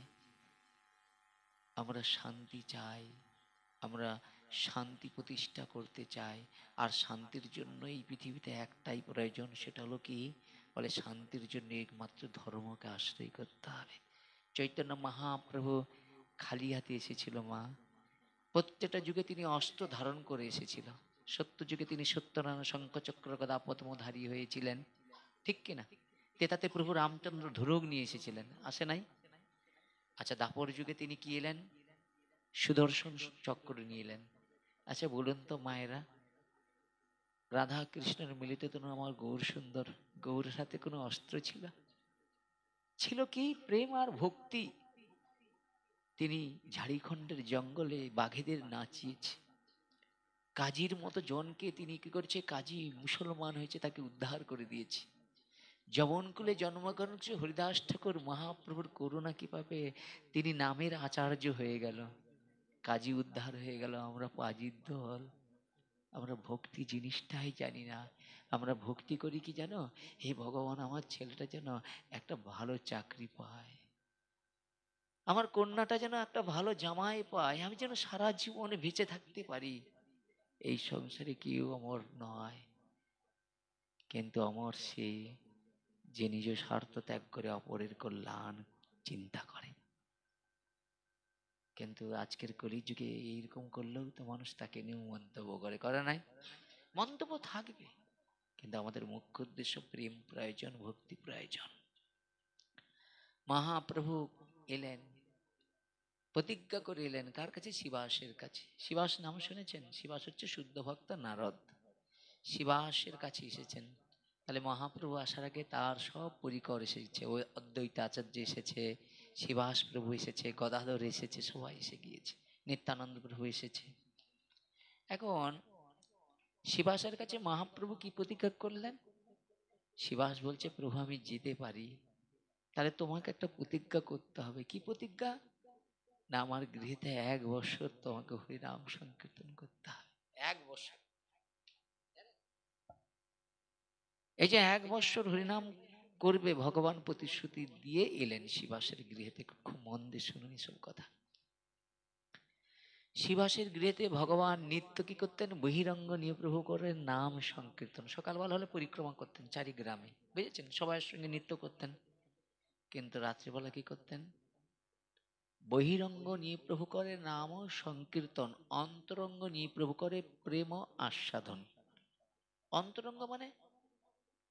আমরা শান্তি চাই, আমরা শান্তি প্রতিষ্ঠা করতে চাই। আর শান্তির জন্য এই পৃথিবীতে একটাই প্রয়োজন, সেটা হলো কি? বলে শান্তির জন্য একমাত্র ধর্মকে আশ্রয় করতে হবে। চৈতন্য মহাপ্রভু খালি হাতে এসেছিল মা। প্রত্যেকটা যুগে তিনি অস্ত্র ধারণ করে এসেছিল। সত্য যুগে তিনি সত্যনারায়ণ শঙ্খচক্র গদা পদ্মধারী হয়েছিলেন, ঠিক কিনা? তেতাতে প্রভু রামচন্দ্র ধনুক নিয়ে এসেছিলেন, আসে নাই? আচ্ছা, দাপর যুগে তিনি কি এলেন? সুদর্শন চক্র নিয়ে এলেন। আচ্ছা বলুন তো মায়েরা, রাধা কৃষ্ণের মিলিত তনু আমার গৌর সুন্দর, গৌরের হাতে কোনো অস্ত্র ছিল? ছিল কি? প্রেম আর ভক্তি। তিনি ঝাড়িখণ্ডের জঙ্গলে বাঘেদের নাচিয়েছে, কাজীর মতো জনকে তিনি কি করছে? কাজী মুসলমান হয়েছে, তাকে উদ্ধার করে দিয়েছে। যবনকুলে জন্মগ্রহণ করেছে হরিদাস ঠাকুর, মহাপ্রভুর করুণা কৃপা পেয়ে তিনি নামের আচার্য হয়ে গেল, কাজী উদ্ধার হয়ে গেল। আমরা পাজির দল, আমরা ভক্তি জিনিসটাই জানি না। আমরা ভক্তি করি কি জানো? হে ভগবান, আমার ছেলেটা যেন একটা ভালো চাকরি পায়, আমার কন্যাটা যেন একটা ভালো জামাই পায়, আমি যেন সারা জীবনে বেঁচে থাকতে পারি। এই সংসারে কেউ অমর নয়, কিন্তু অমর সে যে নিজ স্বার্থ ত্যাগ করে অপরের কল্যাণ চিন্তা করে। কিন্তু আজকের কলিযুগে এইরকম করলেও তো মানুষ তাকে নিয়ে মন্তব্য করে, করে নাই? মন্তব্য থাকবে, কিন্তু আমাদের মুখ্য উদ্দেশ্য প্রেম প্রয়োজন, ভক্তি প্রয়োজন। মহাপ্রভু এলেন, প্রতিজ্ঞা করে এলেন কার কাছে? শিবাসের কাছে। শিবাস নাম শুনেছেন? শিবাস হচ্ছে শুদ্ধ ভক্ত নারদ, শিবাসের কাছে এসেছেন। তাহলে মহাপ্রভু আসার আগে তার সব পরিকর এসেছে, ওই অদ্বৈত আচার্য এসেছে, শিবাস প্রভু এসেছে, গদাধর এসেছে, সবাই এসে গিয়েছে, নিত্যানন্দ প্রভু এসেছে। এখন শিবাসের কাছে মহাপ্রভু কি প্রতিজ্ঞা করলেন? শিবাস বলছে, প্রভু আমি যেতে পারি, তাহলে তোমাকে একটা প্রতিজ্ঞা করতে হবে। কি প্রতিজ্ঞা? না, আমার গৃহেতে 1 বছর তোমাকে হরিনাম সংকীর্তন করতে হবে। 1 বছর। এই যে 1 বছর হরিনাম করবে, ভগবান প্রতিশ্রুতি দিয়ে এলেন শিবাসের গৃহেতে। খুব মন দিয়ে শুনুন এসব কথা। শিবাসের গৃহেতে ভগবান নিত্য কি করতেন? বহিরঙ্গ নিয়ে প্রভু করে নাম সংকীর্তন, সকালবেলা হলে পরিক্রমা করতেন চারি গ্রামে, বুঝেছেন, সবার সঙ্গে নৃত্য করতেন। কিন্তু রাত্রিবেলা কি করতেন? বহিরঙ্গ নিয়ে প্রভু করে নাম সংকীর্তন, অন্তরঙ্গ নিয়ে প্রভু করে প্রেম আস্বাদন। অন্তরঙ্গ মানে,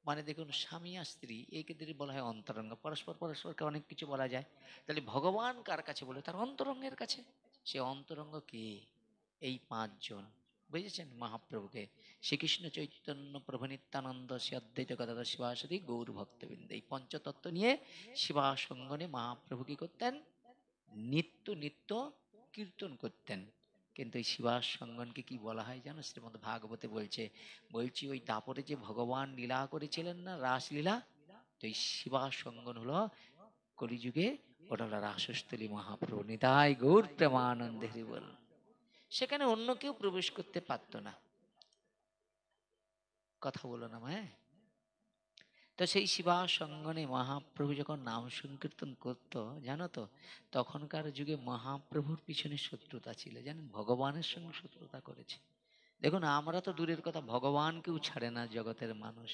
মানে দেখুন, স্বামী আর স্ত্রী একে বলা হয় অন্তরঙ্গ, পরস্পর পরস্পরকে অনেক কিছু বলা যায়। তাহলে ভগবান কার কাছে বলে? তার অন্তরঙ্গের কাছে। সে অন্তরঙ্গ কে? এই পাঁচজন, বুঝেছেন, মহাপ্রভুকে শ্রীকৃষ্ণ চৈতন্য প্রভু নিত্যানন্দ শ্রী অদ্বৈত গদাধর শিবাসাদি গৌর ভক্তবৃন্দ, এই পঞ্চতত্ত্ব নিয়ে শিবাসঙ্গনে মহাপ্রভু কি করতেন? নিত্য নিত্য কীর্তন করতেন। কিন্তু এই শিবাসঙ্গনকে কি বলা হয় জানো? শ্রীমদ্ ভাগবতে বলছি ওই দাপরে যে ভগবান লীলা করেছিলেন না, রাসলীলা, তো এই শিবাসঙ্গন হলো কলিযুগে, ওটা হলো রাসস্থলী মহাপ্রভু নিতাই গৌর প্রেমানন্দে হরি বল। সেখানে অন্য কেউ প্রবেশ করতে পারতো না। কথা বলো না, হ্যাঁ। তো সেই শিবাসঙ্গনে মহাপ্রভু যখন নাম সংকীর্তন করত, জানো তো, তখনকার যুগে মহাপ্রভুর পিছনে শত্রুতা ছিল, জানেন, ভগবানের সঙ্গে শত্রুতা করেছে। দেখুন, আমরা তো দূরের কথা, ভগবানকেও ছাড়ে না জগতের মানুষ।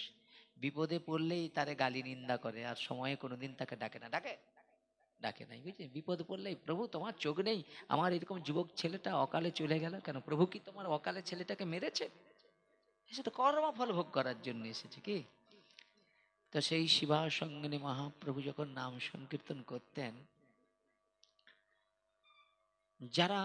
বিপদে পড়লেই তারে গালি নিন্দা করে, আর সময়ে কোনোদিন তাকে ডাকে না। ডাকে? ডাকে নাই, বুঝলি। বিপদ পড়লেই, প্রভু তোমার চোখ নেই, আমার এরকম যুবক ছেলেটা অকালে চলে গেল কেন? প্রভু কি তোমার অকালে ছেলেটাকে মেরেছে? সে তো কর্মফল ভোগ করার জন্য এসেছে কি। তো সেই শিবাসঙ্গিনী মহাপ্রভু যখন নাম সংকীর্তন করতেন, যারা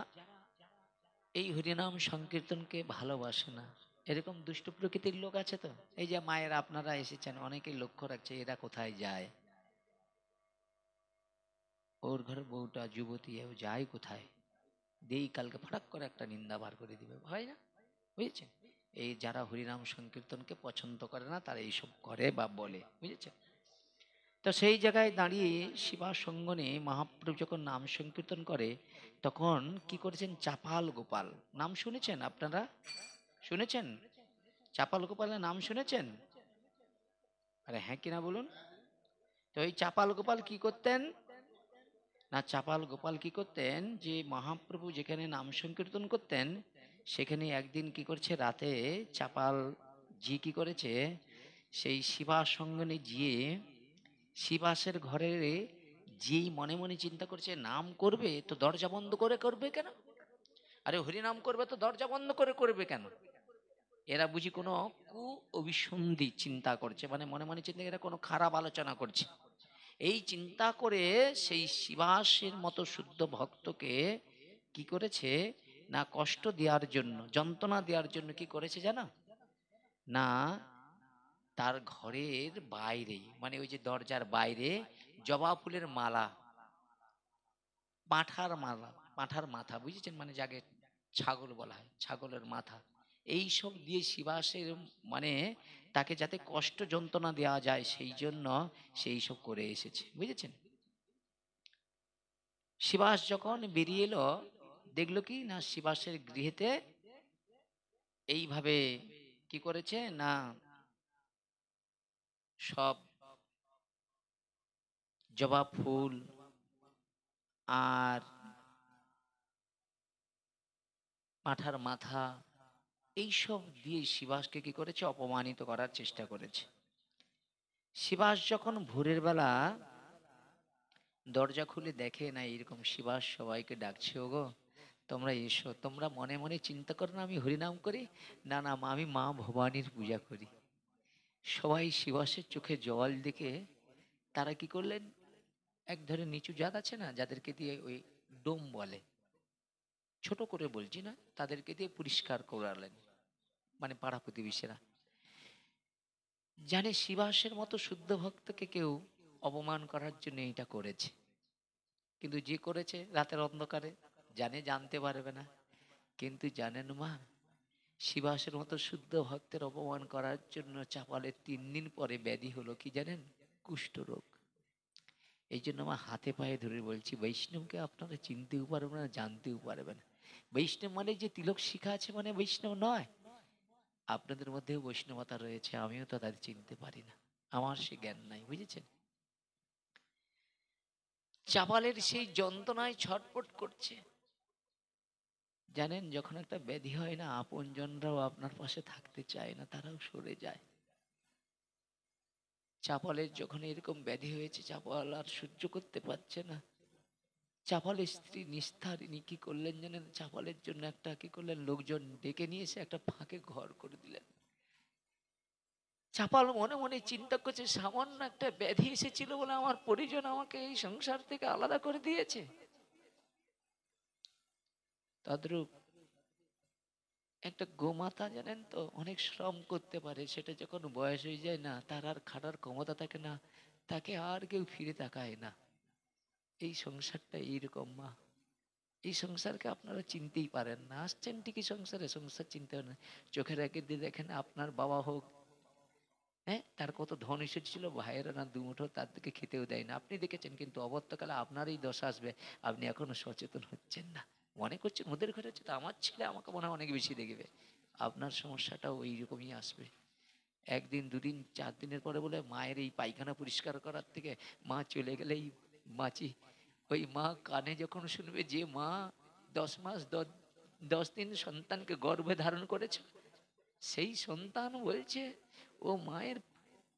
এই হরিনাম সংকীর্তনকে ভালোবাসে না, এরকম দুষ্ট প্রকৃতির লোক আছে তো। এই যে মায়েরা আপনারা এসেছেন, অনেকেই লক্ষ্য রাখছে এরা কোথায় যায়, ওর ঘরে বউটা যুবতী, ও যায় কোথায়, দেই কালকে ফটাক করে একটা নিন্দা বার করে দিবে, হয় না? বুঝেছেন? এই যারা হরিনাম সংকীর্তনকে পছন্দ করে না, তারা এইসব করে বা বলে, বুঝেছেন? তো সেই জায়গায় দাঁড়িয়ে শিবাসঙ্গনে মহাপ্রভু যখন নাম সংকীর্তন করে, তখন কি করেছেন? চাপাল গোপাল নাম শুনেছেন আপনারা? শুনেছেন? চাপাল গোপালের নাম শুনেছেন? আরে হ্যাঁ কিনা বলুন। তো এই চাপাল গোপাল কি করতেন? না, চাপাল গোপাল কি করতেন, যে মহাপ্রভু যেখানে নাম সংকীর্তন করতেন, সেখানে একদিন কি করছে, রাতে চাপাল জি কি করেছে, সেই শিবাসঙ্গনে গিয়ে শিবাসের ঘরে যেই মনে মনে চিন্তা করছে নাম করবে, তো দরজা বন্ধ করে করবে কেন? আরে হরিনাম করবে তো দরজা বন্ধ করে করবে কেন? এরা বুঝি কোনো কু অভিসন্ধি চিন্তা করছে, মানে মনে মনে চিন্তা, এরা কোনো খারাপ আলোচনা করছে। এই চিন্তা করে সেই শিবাসের মতো শুদ্ধ ভক্তকে কি করেছে, না কষ্ট দেওয়ার জন্য, যন্ত্রণা দেওয়ার জন্য কি করেছে জানো? না, তার ঘরের বাইরে, মানে ওই যে দরজার বাইরে জবা ফুলের মালা, পাঁঠার মালা, পাঁঠার মাথা, বুঝেছেন, মানে যাকে ছাগল বলা হয়, ছাগলের মাথা, এই সব দিয়ে শিবাসের, মানে তাকে যাতে কষ্ট যন্ত্রণা দেওয়া যায় সেই জন্য সেই সব করে এসেছে, বুঝেছেন। শিবাস যখন বেরিয়ে এলো, দেখলো কি না, শিবাসের গৃহেতে এইভাবে কি করেছে না, সব জবা ফুল আর পাঁঠার মাথা, এইসব দিয়ে শিবাসকে কি করেছে, অপমানিত করার চেষ্টা করেছে। শিবাস যখন ভোরের বেলা দরজা খুলে দেখে, না এরকম শিবাস সবাইকে ডাকছে, ওগো তোমরা এসো, তোমরা মনে মনে চিন্তা করো না আমি হরিনাম করি, না না মা, আমি মা ভবানীর পূজা করি। সবাই শিবাসের চোখে জল দেখে তারা কি করলেন, এক ধরনের নিচু জাত আছে না, যাদেরকে দিয়ে ওই ডোম বলে, ছোট করে বলছি না, তাদেরকে দিয়ে পরিষ্কার করালেন, মানে পাড়া প্রতিবেশীরা জানে শিবাসের মতো শুদ্ধ ভক্তকে কেউ অপমান করার জন্য এটা করেছে। কিন্তু যে করেছে রাতের অন্ধকারে, জানে জানতে পারবে না, কিন্তু জানেন মা, শিবাসের মতো শুদ্ধ ভক্তের অপমান করার জন্য চাপালের 3 দিন পরে ব্যাধি হলো কি জানেন? কুষ্ঠরোগ। এই জন্য আমার হাতে পায়ে ধরে বলছি, বৈষ্ণবকে আপনারা চিনতেও পারবেন না, জানতেও পারবেন না। বৈষ্ণব মানে যে তিলক শিখা আছে মানে বৈষ্ণব নয়। আপনাদের মধ্যেও বৈষ্ণবতা রয়েছে, আমিও তো তাদের চিনতে পারি না, আমার সে জ্ঞান নাই, বুঝেছেন। চাপালের সেই যন্ত্রণায় ছটফট করছে, জানেন, যখন একটা ব্যাধি হয় না, আপনজনরাও আপনার পাশে থাকতে চায় না, তারাও সরে যায়। চাপলের যখন এরকম ব্যাধি হয়েছে, চাপল আর সহ্য করতে পারছে না। চাপলের স্ত্রী নিস্তারিণী কি করলেন জানেন? চাপলের জন্য একটা কি করলেন, লোকজন ডেকে নিয়ে এসে একটা ফাঁকে ঘর করে দিলেন। চাপাল মনে মনে চিন্তা করছে, সামান্য একটা ব্যাধি এসেছিল বলে আমার পরিজন আমাকে এই সংসার থেকে আলাদা করে দিয়েছে। তদ্রূপ একটা গোমাতা জানেন তো, অনেক শ্রম করতে পারে, সেটা যখন বয়স হয়ে যায় না, তার আর খাটার ক্ষমতা থাকে না, তাকে আর কেউ ফিরে তাকায় না। এই সংসারটা এইরকম মা। এই সংসারকে আপনারা চিনতেই পারেন না। আসছেন ঠিকই সংসারে, সংসার চিনতে পারেন না। চোখের আগে দিয়ে দেখেন আপনার বাবা হোক, হ্যাঁ, তার কত ধন এসেছিল, ভাইয়েরা না দুমুঠো তার দিকে খেতেও দেয় না। আপনি দেখেছেন, কিন্তু অবর্তকালে আপনারই দশা আসবে, আপনি এখনো সচেতন হচ্ছেন না। মনে করছেন ওদের ঘরে হচ্ছে, তো আমার ছেলে আমাকে মনে হয় অনেক বেশি দেখবে। আপনার সমস্যাটাও ওই রকমই আসবে। একদিন দুদিন 4 দিনের পরে বলে মায়ের এই পায়খানা পরিষ্কার করার থেকে মা চলে গেলেই বাঁচি। ওই মা কানে যখন শুনবে যে মা 10 মাস 10 দিন সন্তানকে গর্ভে ধারণ করেছে, সেই সন্তান বলছে ও মায়ের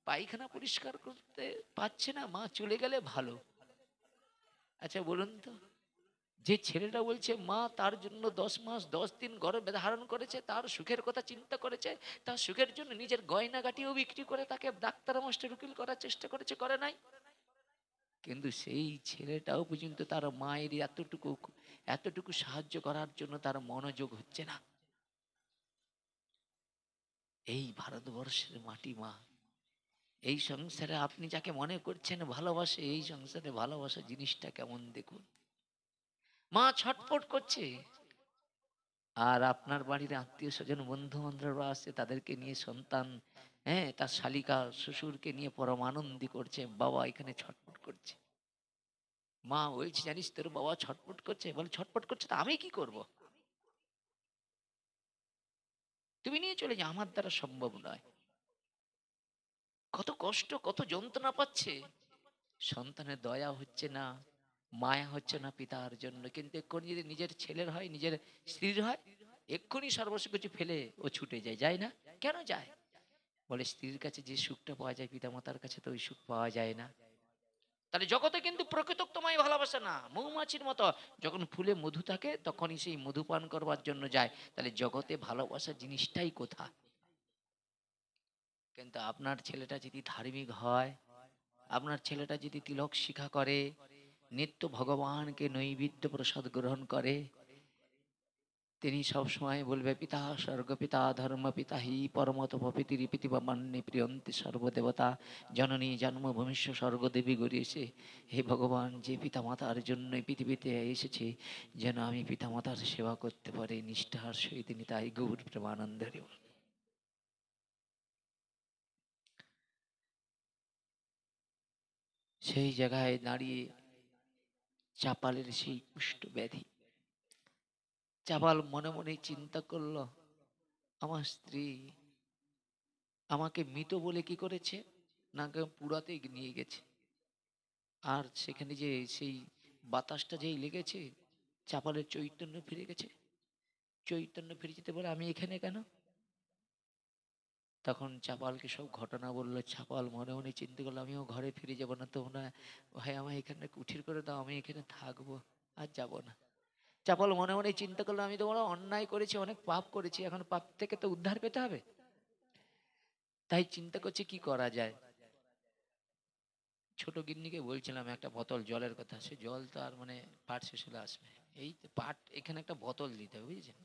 পায়খানা পরিষ্কার করতে পারছে না, মা চলে গেলে ভালো। আচ্ছা বলুন তো, যে ছেলেটা বলছে মা তার জন্য 10 মাস 10 দিন গর্ভে ধারণ করেছে, তার সুখের কথা চিন্তা করেছে, তার সুখের জন্য নিজের গয়নাগাটিও বিক্রি করে তাকে ডাক্তার মাস্টার উকিল করার চেষ্টা করেছে, করে নাই? কিন্তু সেই ছেলেটাও পর্যন্ত তার মায়ের এতটুকু এতটুকু সাহায্য করার জন্য তার মনোযোগ হচ্ছে না। এই ভারতবর্ষের মাটি মা। এই সংসারে আপনি যাকে মনে করছেন ভালোবাসে, এই সংসারে ভালোবাসা জিনিসটা কেমন দেখুন। মা ছটফট করছে, আর আপনার বাড়ির আত্মীয় স্বজন বন্ধু বান্ধবরা আসছে, তাদেরকে নিয়ে সন্তান, হ্যাঁ, তার শালিকা শ্বশুরকে নিয়ে পরম আনন্দি করছে, বাবা এখানে ছটফট করছে। মা বলছে, জানিস তোর বাবা ছটফট করছে? বলে ছটফট করছে তো আমি কি করব? তুমি নিয়ে চলে যাও, আমার দ্বারা সম্ভব নয়। কত কষ্ট, কত যন্ত্রণা পাচ্ছে, সন্তানের দয়া হচ্ছে না, মায়া হচ্ছে না পিতার জন্য। কিন্তু এক্ষুনি যদি নিজের ছেলের হয়, নিজের স্ত্রীর হয়, এক্ষুনি সর্বস্ব কিছু ফেলে ও ছুটে যায়, যায় না? কেন যায়? বলে স্ত্রীর কাছে যে সুখটা পাওয়া যায়, পিতামাতার কাছে তো ওই সুখ পাওয়া যায় না। তাহলে জগতে কিন্তু প্রকৃতোক্তময় ভালোবাসা না, মৌমাছির মতো যখন ফুলে মধু থাকে তখনই সেই মধু পান করবার জন্য যায়। তাহলে জগতে ভালোবাসা জিনিসটাই কোথা? কিন্তু আপনার ছেলেটা যদি ধার্মিক হয়, আপনার ছেলেটা যদি তিলক শিখা করে, নিত্য ভগবানকে নৈবেদ্য প্রসাদ গ্রহণ করে, তিনি সব সময় বলবে, পিতা স্বর্গ পিতা ধর্ম পিতা হি পরমত প্রীতির পৃথিবী মান্যে প্রিয়ন্তি সর্বদেবতা জননী জন্মভূমিষ্য স্বর্গদেবী গড়িয়েছে। হে ভগবান, যে পিতা মাতার জন্য পৃথিবীতে এসেছে, যেন আমি পিতা মাতার সেবা করতে পারি নিষ্ঠার সহিত, তাই গৌর প্রেমানন্দ। সেই জায়গায় দাঁড়িয়ে চাপালের সেই কুষ্ঠ ব্যাধি, চাপাল মনে মনে চিন্তা করলো, আমার স্ত্রী আমাকে মৃত বলে কি করেছে, না পুরাতে নিয়ে গেছে। আর সেখানে যে সেই বাতাসটা যেই লেগেছে, চাপালের চৈতন্য ফিরে গেছে। চৈতন্য ফিরে যেতে বলে, আমি এখানে কেন? তখন চাপালকে সব ঘটনা বললো। চাপাল মনে মনে চিন্তা করলো, আমিও ঘরে ফিরে যাব না, তোমরা ভাই আমার এখানে কুঠির করে দাও, আমি এখানে থাকবো, আর যাব না। চাপাল মনে মনে চিন্তা করলো, আমি তো বড় অন্যায় করেছি, অনেক পাপ করেছি, এখন পাপ থেকে তো উদ্ধার পেতে হবে। তাই চিন্তা করছে কি করা যায়। ছোট গিন্নিকে বলছিলাম একটা বোতল জলের কথা, সে জল তো আর মানে পাট শেষ হলে আসবে, এই তো পাট এখানে একটা বোতল দিতে হবে, বুঝেছেন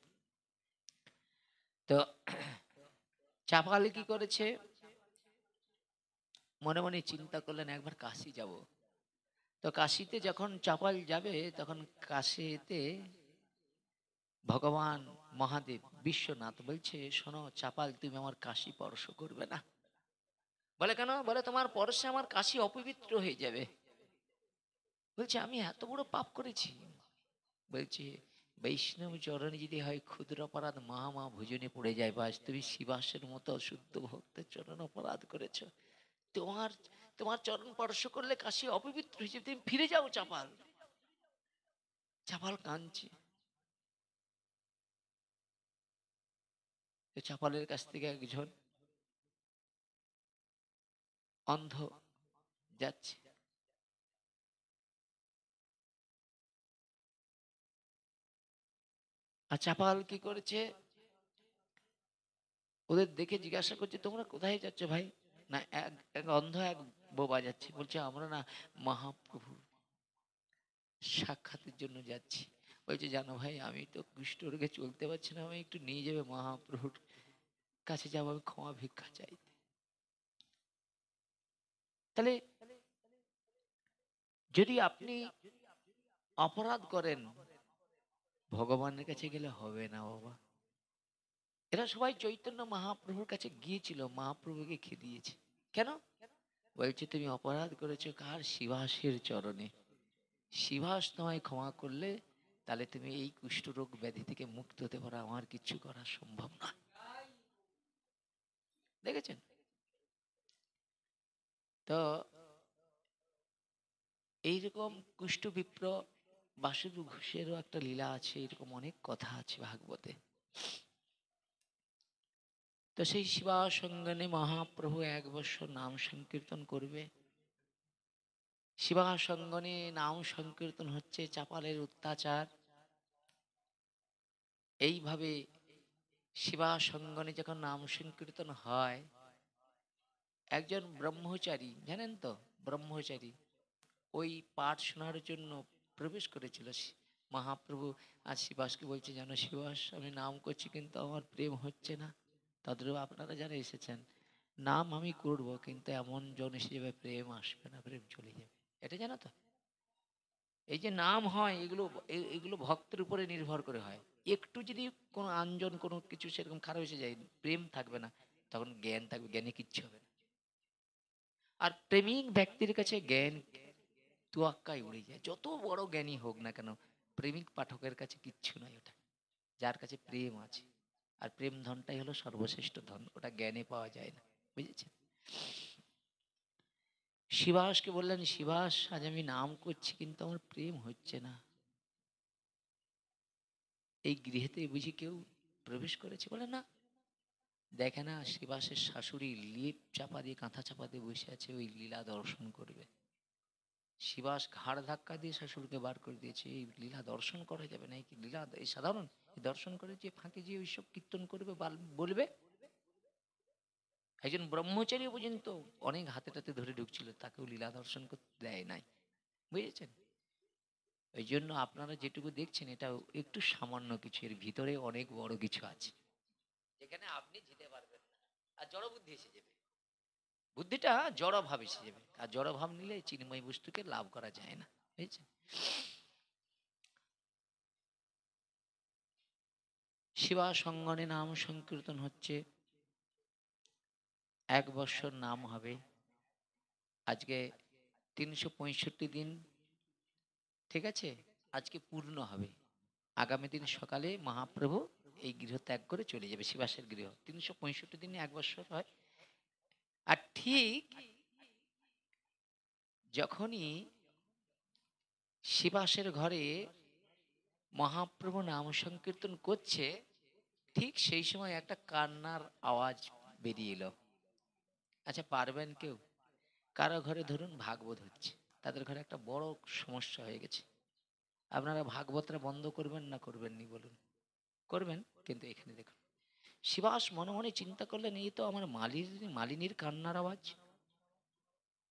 তো। চাপাল কি করেছে, মনে মনে চিন্তা করলেন একবার কাশি যাব। তো কাশিতে যখন চাপাল যাবে, তখন কাশিতে ভগবান মহাদেব বিশ্বনাথ বলছে, শোনো চাপাল, তুমি আমার কাশি স্পর্শ করবে না। বলে কেন? বলে তোমার পরশে আমার কাশি অপবিত্র হয়ে যাবে। বলছে আমি এত বড় পাপ করেছি? বলছে, বৈষ্ণব চরণে যদি হয় ক্ষুদ্র অপরাধ, মহা ভোজনে পড়ে যায়। বাস তুমি শিবাসের মতো শুদ্ধ ভক্তের চরণ অপরাধ করেছ, তোমার তোমার চরণ স্পর্শ করলে কাশি অপবিত্র হয়ে যাবে, তুমি ফিরে যাও চাপাল। চাপাল কাঁদছে। তো চাপালের কাছ থেকে একজন অন্ধ যাচ্ছে, আর চাপাল কি করেছে, ওদের দেখে জিজ্ঞাসা করছে তোমরা কোথায় যাচ্ছ ভাই? না, এক এক অন্ধ এক বোবা যাচ্ছে, বলছে আমরা না মহাপ্রভুর সাক্ষাতের জন্য যাচ্ছি। বলছে জানো ভাই, আমি তো কুষ্ঠ রোগে চলতে পারছি না, আমি একটু নিয়ে যাবে মহাপ্রভুর কাছে যাবো, আমি ক্ষমা ভিক্ষা চাইতে। তাহলে যদি আপনি অপরাধ করেন, ভগবানের কাছে গেলে হবে না বাবা। এরা সবাই চৈতন্য মহাপ্রভুর কাছে গিয়েছিল, মহাপ্রভুকে খেদিয়েছে। কেন? বলছে তুমি অপরাধ করেছো কার? শিবাসের চরণে। শিবাস তোমায় ক্ষমা করলে তাহলে তুমি এই কুষ্ঠরোগ ব্যাধি থেকে মুক্ত হতে পারো, আমার কিছু করা সম্ভব না। দেখেছেন তো? এইরকম কুষ্ঠ বিপ্র বাসুদেব ঘোষেরও একটা লীলা আছে, এরকম অনেক কথা আছে ভাগবতে। তো সেই শিবা সঙ্গনে মহাপ্রভু 1 বছর নাম সংকীর্তন করবে। শিবা সঙ্গনে নাম সংকীর্তন হচ্ছে চাপালের অত্যাচার। এইভাবে শিবা সঙ্গনে যখন নাম সংকীর্তন হয়, একজন ব্রহ্মচারী, জানেন তো ব্রহ্মচারী, ওই পাঠ শোনার জন্য প্রবেশ করেছিল মহাপ্রভু। আর শিবাসকে বলছে জানো শিবাস, আমি নাম করছি কিন্তু আমার প্রেম হচ্ছে না। তদ্রূপ আপনারা যারা এসেছেন, নাম আমি করব কিন্তু এমন জন এসে যাবে প্রেম আসবে না, প্রেম চলে যাবে। এটা জানো তো? এই যে নাম হয় এগুলো, এগুলো ভক্তের উপরে নির্ভর করে হয়। একটু যদি কোনো আঞ্জন কোনো কিছু সেরকম খারাপ এসে যায়, প্রেম থাকবে না, তখন জ্ঞান থাকবে, জ্ঞানে কিচ্ছু হবে না। আর প্রেমিক ব্যক্তির কাছে জ্ঞান তুয়াক্কায় উড়ে যায়, যত বড় জ্ঞানী হোক না কেন, প্রেমিক পাঠকের কাছে কিচ্ছু নয় ওটা। যার কাছে প্রেম আছে, আর প্রেম ধনটাই হলো সর্বশ্রেষ্ঠ ধন, ওটা জ্ঞানে পাওয়া যায় না। বুঝেছেন? শিবাসকে বললেন শিবাস, আজ আমি নাম করছি কিন্তু আমার প্রেম হচ্ছে না। এই গৃহেতে বুঝি কেউ প্রবেশ করেছে? বলে না। দেখে না শিবাসের শাশুড়ি লিপ চাপা দিয়ে, কাঁথা চাপা দিয়ে বসে আছে, ওই লীলা দর্শন করবে। শিবাস ঘাড় ধাক্কা দিয়ে শাশুড়িকে বার করে দিয়েছে, এই লীলা দর্শন করা যাবে না। এই কি লীলা? এই সাধারণ দর্শন করে যে ফাঁকে যে ওইসব কীর্তন করবে বলবে। একজন ব্রহ্মচারী পর্যন্ত অনেক হাতে টাতে ধরে ঢুকছিল, তাকেও লীলা দর্শন করতে দেয় নাই। বুঝেছেন? ওই জন্য আপনারা যেটুকু দেখছেন এটা একটু সামান্য কিছু, এর ভিতরে অনেক বড় কিছু আছে, যেখানে আপনি যেতে পারবেন না। আর জড় বুদ্ধি এসে যাবে, বুদ্ধিটা জড় ভাব এসে যাবে, আর জড় ভাব নিলে চিন্ময় বস্তুকে লাভ করা যায় না। বুঝেছেন? শিবা সঙ্গনে নাম সংকীর্তন হচ্ছে, 1 বৎসর নাম হবে। আজকে 365 দিন, ঠিক আছে, আজকে পূর্ণ হবে। আগামী দিন সকালে মহাপ্রভু এই গৃহ ত্যাগ করে চলে যাবে, শিবাসের গৃহ। 365 দিনে 1 বৎসর হয়। আর ঠিক যখনই শিবাসের ঘরে মহাপ্রভু নাম সংকীর্তন করছে, ঠিক সেই সময় একটা কান্নার আওয়াজ বেরিয়ে এলো। আচ্ছা, পারবেন কেউ? কারো ঘরে ধরুন ভাগবত হচ্ছে, তাদের ঘরে একটা বড় সমস্যা হয়ে গেছে, আপনারা ভাগবতটা বন্ধ করবেন না করবেন নি বলুন? করবেন। কিন্তু এখানে দেখুন, শিবাস মনে মনে চিন্তা করলেন এই তো আমার মালিনীর কান্নার আওয়াজ।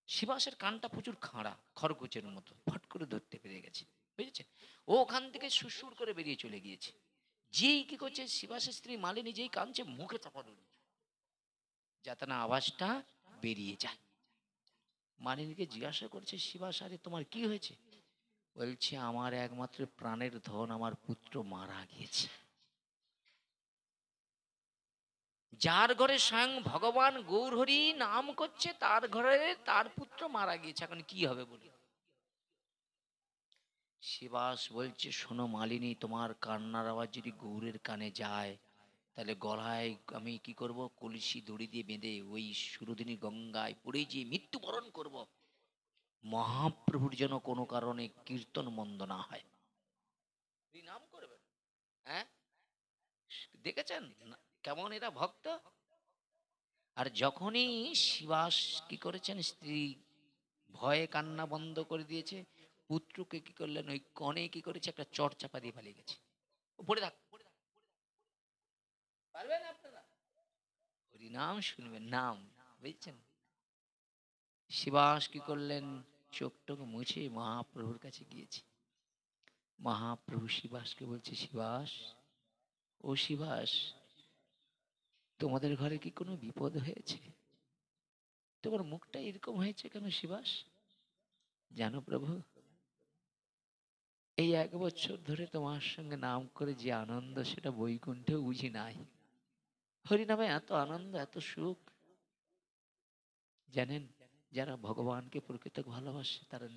শিবাসের কানটা প্রচুর খাঁড়া, খরগোচের মতো, ফট করে ধরতে পেরে গেছে। বুঝেছেন? ও ওখান থেকে সুরসুর করে বেরিয়ে চলে গিয়েছে। যেই কি করছে, শিবাসের স্ত্রী মালিনী যেই কাঁদছে, মুখে চাপা দিল যাতে না আওয়াজটা বেরিয়ে যায়। মালিনীকে জিজ্ঞাসা করছে শিবাস, আরে তোমার কি হয়েছে? বলছে আমার একমাত্র প্রাণের ধন আমার পুত্র মারা গিয়েছে। যার ঘরে স্বয়ং ভগবান গৌরহরি নাম করছে, তার ঘরে তার পুত্র মারা গিয়েছে, এখন কি হবে বলি? শিবাস বলছে শোনো মালিনী, তোমার কান্নার আওয়াজ যদি গৌরের কানে যায়, তাহলে গলায় আমি কি করব, কলসি দড়ি দিয়ে বেঁধে ওই সুরদিনী গঙ্গায় পড়ে গিয়ে মৃত্যুবরণ করব। মহাপ্রভুর যেন কোনো কারণে কীর্তন মন্দ না হয়। নাম করবেন? হ্যাঁ, দেখেছেন কেমন এরা ভক্ত। আর যখনই শিবাস কি করেছেন, স্ত্রী ভয়ে কান্না বন্ধ করে দিয়েছে, পুত্রকে কি করলেন, ওই কনে কি করেছে, একটা চট চাপা দিয়ে পালিয়ে গেছে। পড়ে থাক, পারবেন আপনারা, হরিনাম শুনবেন, নাম, বুঝছেন। শিবাস কি করলেন, চোখটুকু মুছে মহাপ্রভুর কাছে গিয়েছে। মহাপ্রভু শিবাসকে বলছে, শিবাস, ও শিবাস, তোমাদের ঘরে কি কোনো বিপদ হয়েছে? তোমার মুখটা এরকম হয়েছে কেন শিবাস? জানো প্রভু, এই 1 বছর ধরে তোমার সঙ্গে নাম করে যে আনন্দ, সেটা বৈকুণ্ঠেও বুঝি নাই। হরিনামে এত আনন্দ, এত সুখ। জানেন, যারা ভগবানকে প্রকৃত ভালোবাসে তারা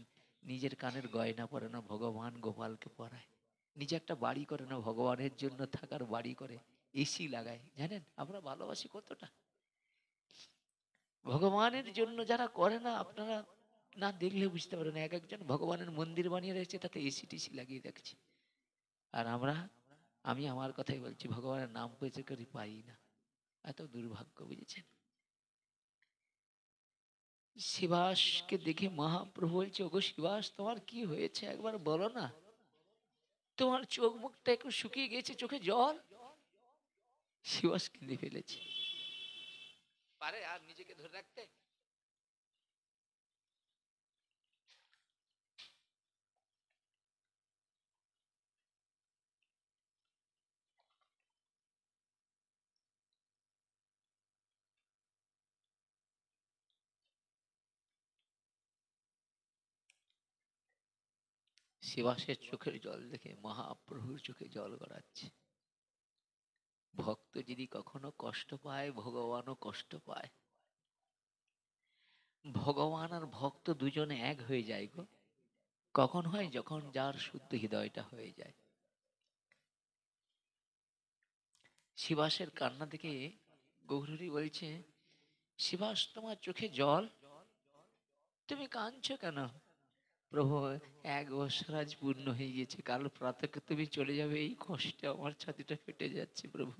নিজের কানের গয়না পরে না, ভগবান গোপালকে পরায়। নিজে একটা বাড়ি করে না, ভগবানের জন্য থাকার বাড়ি করে, এসি লাগায়। জানেন আমরা ভালোবাসি কতটা। ভগবানের জন্য যারা করে না, আপনারা না দেখলে বুঝতে পারেন। এক একজন ভগবানের মন্দির বানিয়ে রয়েছে, তাতে এসি টিসি লাগিয়ে রাখছে। আর আমরা, আমি আমার কথাই বলছি, ভগবানের নাম পয়সা করি পাই না, এত দুর্ভাগ্য, বুঝেছেন। শিবাসকে দেখে মহাপ্রভু বলছে, ওগো শিবাস, তোমার কি হয়েছে একবার বলো না। তোমার চোখ মুখটা একটু শুকিয়ে গেছে, চোখে জল। শিবাস কেঁদে ফেলেছে। পারে আর নিজেকে ধরে রাখতে? শিবাসের চোখের জল দেখে মহাপ্রভুর চোখে জল গড়াচ্ছে। ভক্ত যদি কখনো কষ্ট পায়, ভগবানও কষ্ট পায়। ভগবান আর ভক্ত দুজনে এক হয়ে যায় গো। কখন হয়? যখন যার শুদ্ধ হৃদয়টা হয়ে যায়। শিবাসের কান্না দেখে গৌরহরি বলছে, শিবাস, তোমার চোখে জল, তুমি কাঁদছো কেন? প্রভু, 1 বছর আজ পূর্ণ হয়ে গেছে, কাল প্রাতঃ তুমি চলে যাবে, এই কষ্টে আমার ছাতিটা ফেটে যাচ্ছে প্রভু।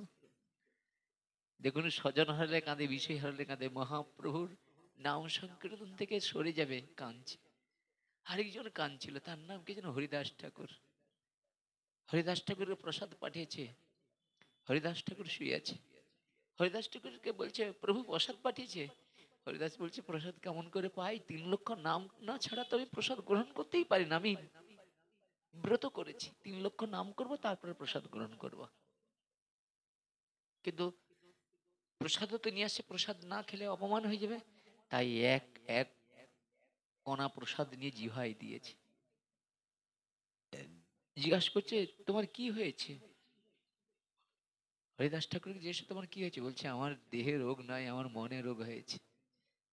দেখুন, স্বজন হারালে কাঁদে, বিষয় হারালে কাঁদে। মহাপ্রভুর নাম সংকীর্তন থেকে সরে যাবে, কাঁদছে। আরেকজন কাঁদছিল, তার নাম কি যেন, হরিদাস ঠাকুর। হরিদাস ঠাকুরকে প্রসাদ পাঠিয়েছে, হরিদাস ঠাকুর শুয়ে আছে। হরিদাস ঠাকুরকে বলছে, প্রভু প্রসাদ পাঠিয়েছে। হরিদাস বলছে, প্রসাদ কেমন করে পাই? 3 লক্ষ নাম না ছাড়া তো আমি প্রসাদ গ্রহণ করতেই পারি না। আমি ব্রত করেছি, 3 লক্ষ নাম করব, তারপরে প্রসাদ গ্রহণ করব। কিন্তু প্রসাদও তো নিয়ে আসছে, প্রসাদ না খেলে অপমান হয়ে যাবে। তাই এক এক কণা প্রসাদ নিয়ে জিহাই দিয়েছে। জিজ্ঞাসা করছে, তোমার কি হয়েছে? হরিদাস ঠাকুরকে জিজ্ঞেস, তোমার কি হয়েছে? বলছে, আমার দেহে রোগ নয়, আমার মনে রোগ হয়েছে।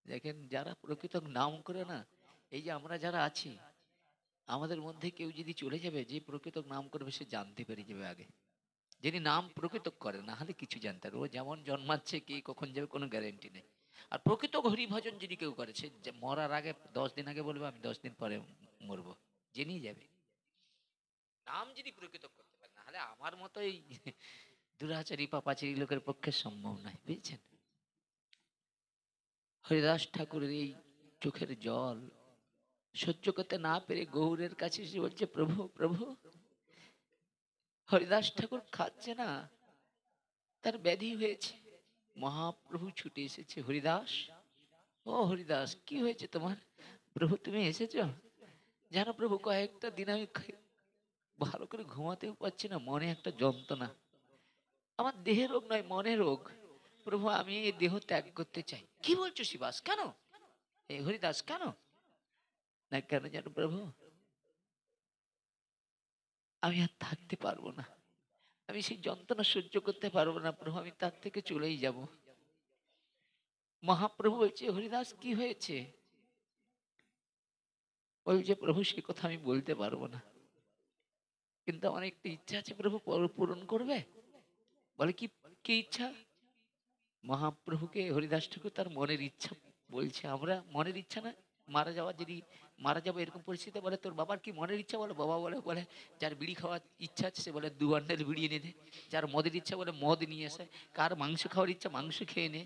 দেখেন, যারা প্রকৃত নাম করে না, এই যে আমরা যারা আছি, আমাদের মধ্যে কেউ যদি চলে যাবে, যে প্রকৃত নাম করবে সে জানতে পেরে যাবে আগে। যিনি নাম প্রকৃত করে, না হলে কিছু জানতে পারে। ও যেমন জন্মাচ্ছে, কে কখন যাবে কোনো গ্যারেন্টি নেই। আর প্রকৃত হরি ভজন যদি কেউ করে, সে মরার আগে 10 দিন আগে বলবে, আমি 10 দিন পরে মরবো, জেনেই যাবে। নাম যদি প্রকৃত করতে পারে, না হলে আমার মতো এই দুরাচারী পাপাচারী লোকের পক্ষে সম্ভব নয়, বুঝছেন। হরিদাস ঠাকুরের এই চোখের জল সহ্য করতে না পেরে গৌরের কাছে এসে বলছে, প্রভু প্রভু, হরিদাস ঠাকুর খাচ্ছে না, তার ব্যাধি হয়েছে। মহাপ্রভু ছুটে এসেছে, হরিদাস, ও হরিদাস, কি হয়েছে তোমার? প্রভু, তুমি এসেছো? জানো প্রভু, কয়েকটা দিন আমি ভালো করে ঘুমাতেও পারছি না, মনে একটা যন্ত্রণা। আমার দেহে রোগ নয়, মনে রোগ। প্রভু, আমি এই দেহ ত্যাগ করতে চাই। কি বলছো শিবাস, কেন? এই হরিদাস, কেন? না কেন জানো প্রভু, আমি আর থাকতে পারবো না, আমি সেই যন্ত্রণা সহ্য করতে পারবো না প্রভু, আমি তার থেকে চলেই যাব। মহাপ্রভু বলছে, হরিদাস কি হয়েছে? বলছে, প্রভু সে কথা আমি বলতে পারবো না, কিন্তু আমার একটা ইচ্ছা আছে, প্রভু পূরণ করবে। বলে, কি কি ইচ্ছা? মহাপ্রভুকে হরিদাস ঠাকুর তার মনের ইচ্ছা বলছে। আমরা মনের ইচ্ছা না, মারা যাওয়া যদি মারা যাবো এরকম পরিস্থিতি, বলে তোর বাবার কি মনের ইচ্ছা, বলে বাবা বলে বলে যার বিড়ি খাওয়ার ইচ্ছা আছে সে বলে 2 বান্ডেল বিড়ি এনে দে, যার মদের ইচ্ছা বলে মদ নিয়ে আসে, কার মাংস খাওয়ার ইচ্ছা মাংস খেয়ে নে,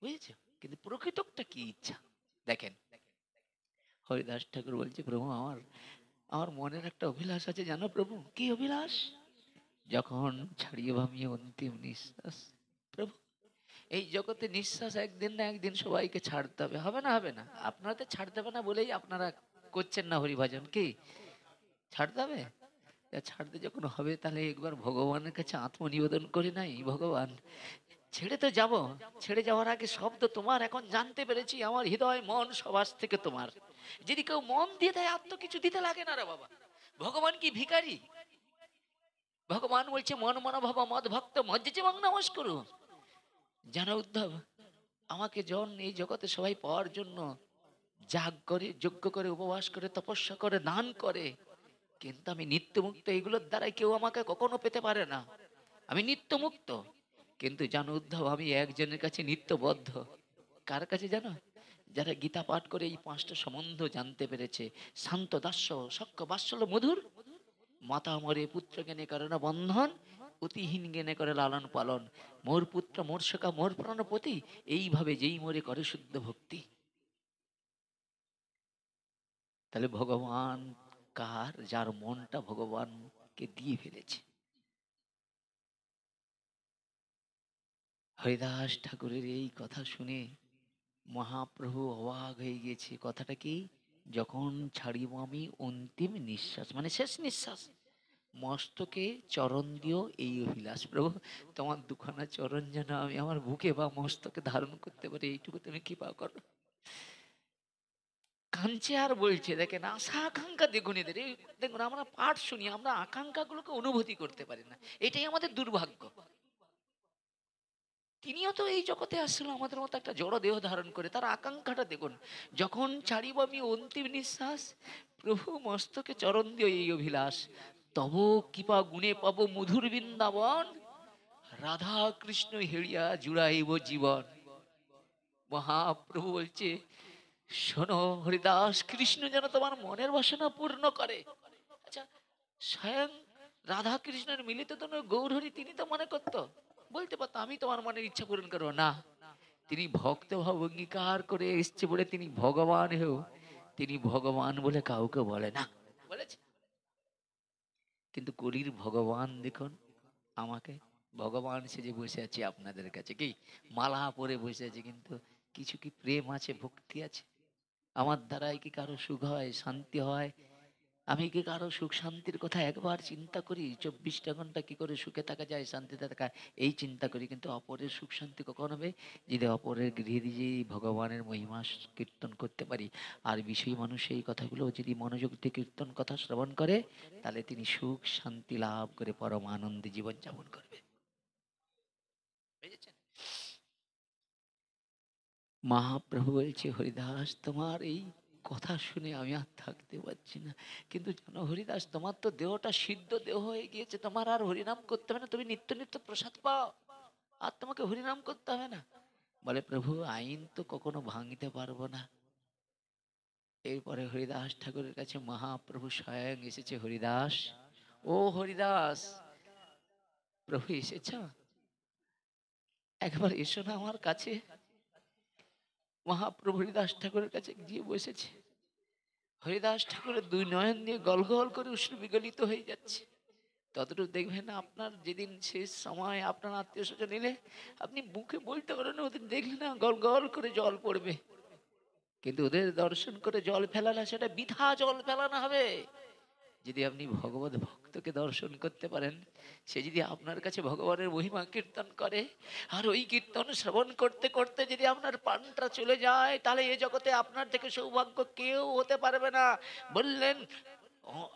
বুঝেছো? কিন্তু প্রকৃতটা কি ইচ্ছা দেখেন। হরিদাস ঠাকুর বলছে, প্রভু আমার আমার মনের একটা অভিলাষ আছে, জানো প্রভু? কি অভিলাষ? যখন ছাড়িয়ে আমি অন্তিম নিঃশ্বাস, প্রভু এই জগতে নিঃশ্বাস একদিন না একদিন সবাইকে ছাড়তে হবে, হবে না? হবে না? আপনারা তো ছাড়তে হবে না বলেই আপনারা করছেন না হরিভজন, কি ছাড়তে হবে? ছাড়তে যখন হবে তাহলে একবার ভগবানের কাছে আত্মনিবেদন করে নাই, ভগবান ছেড়ে তো যাব, ছেড়ে যাওয়ার আগে শব্দ তোমার এখন জানতে পেরেছি, আমার হৃদয় মন সবার থেকে তোমার। যদি কেউ মন দিয়ে দেয় আর তো কিছু দিতে লাগে না রে বাবা। ভগবান কি ভিখারি? ভগবান বলছে মন মন ভাব মদ ভক্ত মজ্জে মং নমস্কুরু। জানো উদ্ধব, আমাকে জন এই জগতে সবাই পাওয়ার জন্য যাগ করে, যজ্ঞ করে, উপবাস করে, তপস্যা করে, দান করে, কিন্তু আমি নিত্য মুক্ত, এগুলোর দ্বারাই কেউ আমাকে কখনো পেতে পারে না, আমি নিত্য মুক্ত। কিন্তু জানো উদ্ধব, আমি একজনের কাছে নিত্যবদ্ধ। কার কাছে জানো? যারা গীতা পাঠ করে এই 5টা সম্বন্ধ জানতে পেরেছে, শান্ত দাস্য সক্ষ বাৎসল্য মধুর, মাতা মরে পুত্র জ্ঞানে করে না বন্ধন, অতিহীন জ্ঞানে করে লালন পালন, মোর পুত্র মোর সখা মোর প্রাণপতি, এইভাবে যেই মরে করে শুদ্ধ ভক্তি। তাহলে ভগবান কার? যার মনটা ভগবানকে দিয়ে ফেলেছে। হরিদাস ঠাকুরের এই কথা শুনে মহাপ্রভু অবাক হয়ে গেছে। কথাটা কি? যখন ছাড়িব আমি অন্তিম নিঃশ্বাস, মানে শেষ নিঃশ্বাস, মস্তকে চরণ দিও এই অভিলাষ। প্রভু তোমার দুখানা চরণ যেন আমি আমার বুকে বা মস্তকে ধারণ করতে পারি, এইটুকু তুমি কৃপা করো। কাঁদছে আর বলছে, দেখেন আশা আকাঙ্ক্ষা দেখুন এদের। দেখুন আমরা পাঠ শুনি, আমরা আকাঙ্ক্ষাগুলোকে অনুভূতি করতে পারি না, এটাই আমাদের দুর্ভাগ্য। তিনিও তো এই জগতে আসছিল আমাদের মতো একটা জড় দেহ ধারণ করে, তার আকাঙ্ক্ষাটা দেখুন। যখন ছাড়িব আমি অন্তিম নিঃশ্বাস, প্রভু মস্তকে চরণ দিও এই অভিলাষ, তব কৃপা গুণে পাব মধুর বৃন্দাবন, রাধা কৃষ্ণ হেড়িয়া জুড়াইব জীবন। মহাপ্রভু বলছে, শোনো হরিদাস, কৃষ্ণ যেন তোমার মনের বাসনা পূর্ণ করে। আচ্ছা, স্বয়ং রাধা কৃষ্ণের মিলিত তো গৌরহরি, তিনি তো মনে করতো, বলতে পারতো আমি তোমার মনের ইচ্ছা পূরণ করবো না। তিনি ভক্ত ভাব অঙ্গীকার করে এসছে বলে তিনি ভগবান হেও, তিনি ভগবান বলে কাউকে বলে না, বলেছে। কিন্তু কলির ভগবান দেখুন, আমাকে ভগবান সেজে বসে আছে আপনাদের কাছে, কি মালা পরে বসে আছে, কিন্তু কিছু কি প্রেম আছে, ভক্তি আছে? আমার দ্বারাই কি কারো সুখ হয়, শান্তি হয়? আমি কি কারো সুখ শান্তির কথা একবার চিন্তা করি? 24টা ঘন্টা কি করে সুখে থাকা যায়, শান্তিতে থাকা, এই চিন্তা করি। কিন্তু অপরের সুখ শান্তি কখন হবে? যদি অপরের গৃহে দিয়ে ভগবানের মহিমা কীর্তন করতে পারি, আর বিষয়ী মানুষ এই কথাগুলো যদি মনোযোগ দিয়ে কীর্তন কথা শ্রবণ করে, তাহলে তিনি সুখ শান্তি লাভ করে পরম আনন্দে জীবন যাপন করবে। বুঝেছেন? মহাপ্রভু বলছে, হরিদাস তোমার এই কথা শুনে আমি আর থাকতে পারছি না। কিন্তু জানো হরিদাস, তোমার তো দেহটা সিদ্ধ দেহ হয়ে গিয়েছে, তোমার আর হরিনাম করতে হবে না, তুমি নিত্য নিত্য প্রসাদ পাও, আর তোমাকে হরিনাম করতে হবে না। বলে, প্রভু আইন তো কখনো ভাঙতে পারবো না। এরপরে হরিদাস ঠাকুরের কাছে মহাপ্রভু স্বয়ং এসেছে। হরিদাস, ও হরিদাস, প্রভু এসেছ, একবার এসো না আমার কাছে। মহাপ্রভু হরিদাস ঠাকুরের কাছে গিয়ে বসেছে। হরিদাস ঠাকুরের 2 নয়ন দিয়ে গল গল করে অশ্রু বিগলিত হয়ে যাচ্ছে। ততটুকু দেখবেন আপনার যেদিন শেষ সময় আপনার আত্মীয় স্বজন এলে, আপনি মুখে বলতে পারেন, ওদের দেখলে না গল গল করে জল পড়বে, কিন্তু ওদের দর্শন করে জল ফেলালে সেটা বৃথা জল ফেলানো হবে। যদি আপনি ভগবত ভক্তকে দর্শন করতে পারেন, সে যদি আপনার কাছে ভগবানের মহিমা কীর্তন করে, আর ওই কীর্তন শ্রবণ করতে করতে যদি আপনার প্রাণটা চলে যায়, তাহলে এ জগতে আপনার থেকে সৌভাগ্য কেউ হতে পারবে না। বললেন,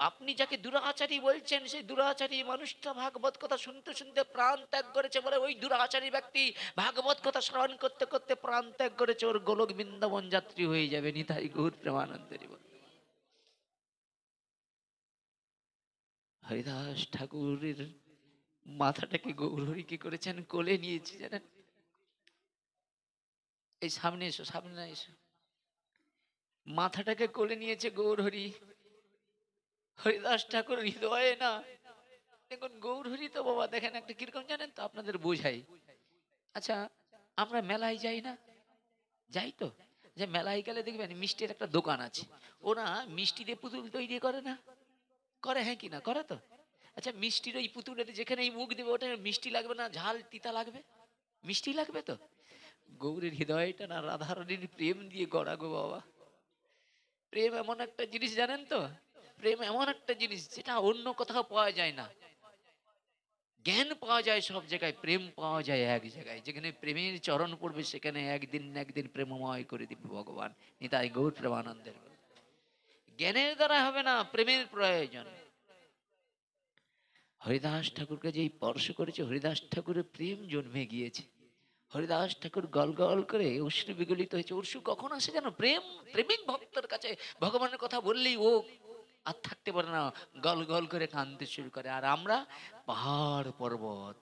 আপনি যাকে দুরাচারী বলছেন, সেই দুরাচারী মানুষটা ভাগবত কথা শুনতে শুনতে প্রাণ ত্যাগ করেছে বলে, ওই দুরাচারী ব্যক্তি ভাগবত কথা শ্রবণ করতে করতে প্রাণ ত্যাগ করেছে, ওর গোলক বৃন্দাবন যাত্রী হয়ে যাবে। নিতাই গৌর প্রেমানন্দের। হরিদাস ঠাকুরের মাথাটাকে গৌরহরি কি করেছেন, কোলে নিয়েছে জানেন। এই সামনে এসো, সামনে এসো। মাথাটাকে কোলে নিয়েছে গৌরহরি। হরিদাস ঠাকুর হৃদয়ে না, দেখুন গৌরহরি তো বাবা দেখেন একটা কিরকম জানেন তো, আপনাদের বোঝাই। আচ্ছা, আমরা মেলায় যাই না, যাই তো, যে মেলায় গেলে দেখবেন মিষ্টির একটা দোকান আছে, ওরা মিষ্টি দিয়ে পুতুল তৈরি করে না, করে হ্যাঁ কি না করে তো? আচ্ছা, মিষ্টির ওই পুতুলের যেখানে এই মুখ দেবে ওটা মিষ্টি লাগবে না, ঝাল তিতা লাগবে? মিষ্টি লাগবে তো। গৌরের হৃদয়টা না রাধারানীর প্রেম দিয়ে গড়া গো বাবা। প্রেম এমন একটা জিনিস জানেন তো, প্রেম এমন একটা জিনিস যেটা অন্য কোথাও পাওয়া যায় না। জ্ঞান পাওয়া যায় সব জায়গায়, প্রেম পাওয়া যায় এক জায়গায়। যেখানে প্রেমের চরণ পড়বে সেখানে একদিন না একদিন প্রেমময় করে দিবে ভগবান। নিতাই গৌর প্রেমানন্দের। জ্ঞানের দ্বারা হবে না, প্রেমের প্রয়োজন। হরিদাস ঠাকুরকে যেই স্পর্শ করেছে, হরিদাস ঠাকুরের প্রেম জন্মে গিয়েছে। হরিদাস ঠাকুর গল গল করে অশ্রু বিগলিত হয়েছে। অশ্রু কখন আসে যেন, প্রেম, প্রেমিক ভক্তের কাছে ভগবানের কথা বললেই ও আর থাকতে পারে না, গল গল করে কাঁদতে শুরু করে। আর আমরা পাহাড় পর্বত,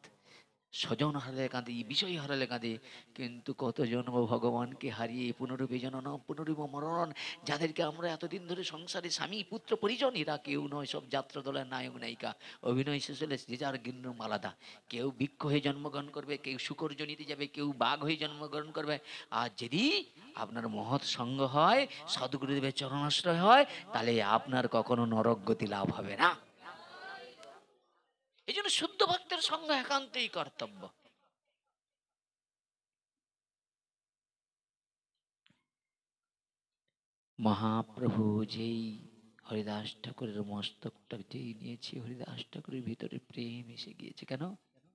স্বজন হারালে কাঁদি, বিষয় হারালে কাঁদি, কিন্তু কত জন্ম ভগবানকে হারিয়ে পুনরূপে জনন পুনরূপ মরণ। যাদেরকে আমরা এতদিন ধরে সংসারে স্বামী পুত্র পরিজন, এরা কেউ নয়, সব যাত্রা দলের নায়ক নায়িকা। অভিনয় শেষ হলে যে যার গিন্নম আলাদা। কেউ বৃক্ষ হয়ে জন্মগ্রহণ করবে, কেউ শুকর জনিতে যাবে, কেউ বাঘ হয়ে জন্মগ্রহণ করবে। আর যদি আপনার মহৎ সঙ্গ হয়, সদ্গুরুদেবের চরণাশ্রয় হয়, তাহলে আপনার কখনো নরক গতি লাভ হবে না। এই জন্য শুদ্ধ ভক্তের সঙ্গ একান্তই কর্তব্য। মহাপ্রভু যেই হরিদাস ঠাকুরের মস্তকটা যেই নিয়েছে, হরিদাস ঠাকুরের ভিতরে প্রেম এসে গিয়েছে। কেন?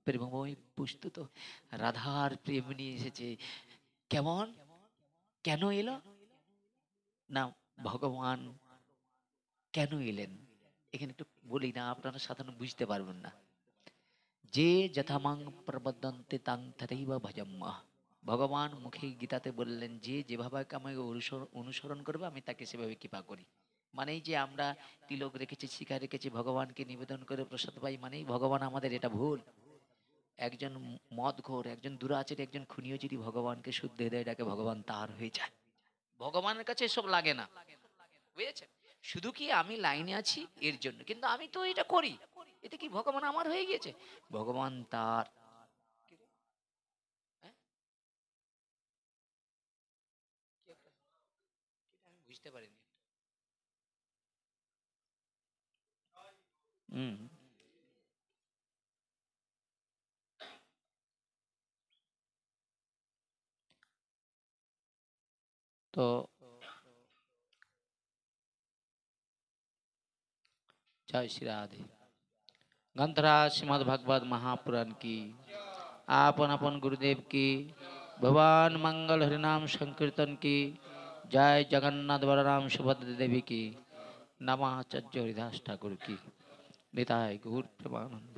প্রেমময় পুস্তত রাধার প্রেম নিয়ে এসেছে। কেমন, কেন এলো না, ভগবান কেন এলেন এখানে একটু বলি না, আপনারা সাধারণ বুঝতে পারবেন না। যে যথামাং প্রবদন্তে তাং তথৈব ভজম্মা। ভগবান মুখে গীতাতে বললেন, যে যেভাবে আমাকে অনুসরণ করবে আমি তাকে সেভাবে কৃপা করি। মানেই যে আমরা তিলক রেখেছি, শিখা রেখেছি, ভগবানকে নিবেদন করে প্রসাদ পাই, মানেই ভগবান আমাদের, এটা ভুল। একজন মদঘোর, একজন দুরাচারী, একজন খুনিও যদি ভগবানকে শুদ্ধ হৃদয়ে ডাকে, ভগবান তার হয়ে যায়। ভগবানের কাছে এসব লাগে না, বুঝেছেন? শুধু কি আমি লাইনে আছি এর জন্য, কিন্তু আমি তো এটা করি, এতে কি ভগবান আমার হয়ে গিয়েছে? ভগবান তার। হ্যাঁ? আমি বুঝতে পারিনি। হুম। তো जय श्री राधे। ग्रंथराज श्रीमद् भागवत महापुराण की। आपन अपन गुरुदेव की। भगवान मंगल हरिनाम संकीर्तन की। जय जगन्नाथ बलराम सुभद्रा देवी की। नमः आचार्य हरिदास ठाकुर की। निताय गौर प्रेमानंद।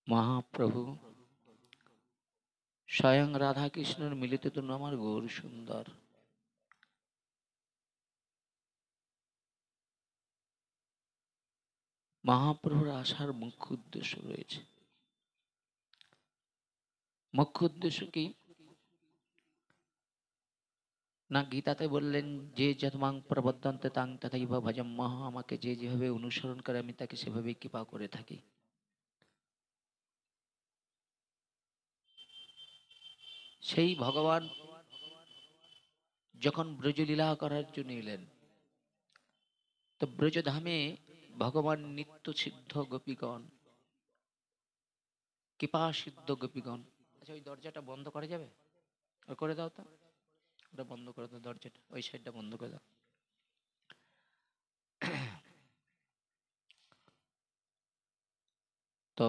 महाप्रभु स्वयं राधा कृष्णर मिलित तो नाम गौर सुंदर। महाप्रभुर आसार मुख्य उद्देश्य रयेछे। मुख्य उद्देश्य की না, গীতাতে বললেন, যে যতমাং প্রবদন্তে তাং তথৈব ভজম্মহ। আমাকে যে যেভাবে অনুসরণ করে আমি তাকে সেভাবে কৃপা করে থাকি। সেই ভগবান যখন ব্রজলীলা করার জন্য এলেন, তো ব্রজধামে ভগবান নিত্য সিদ্ধ গোপীগণ, কৃপা সিদ্ধ গোপীগণ। আচ্ছা, ওই দরজাটা বন্ধ করা যাবে? করে দাও তো, ওটা বন্ধ করে দাও, দরজাটা ওই সাইডটা বন্ধ করে দাও। তো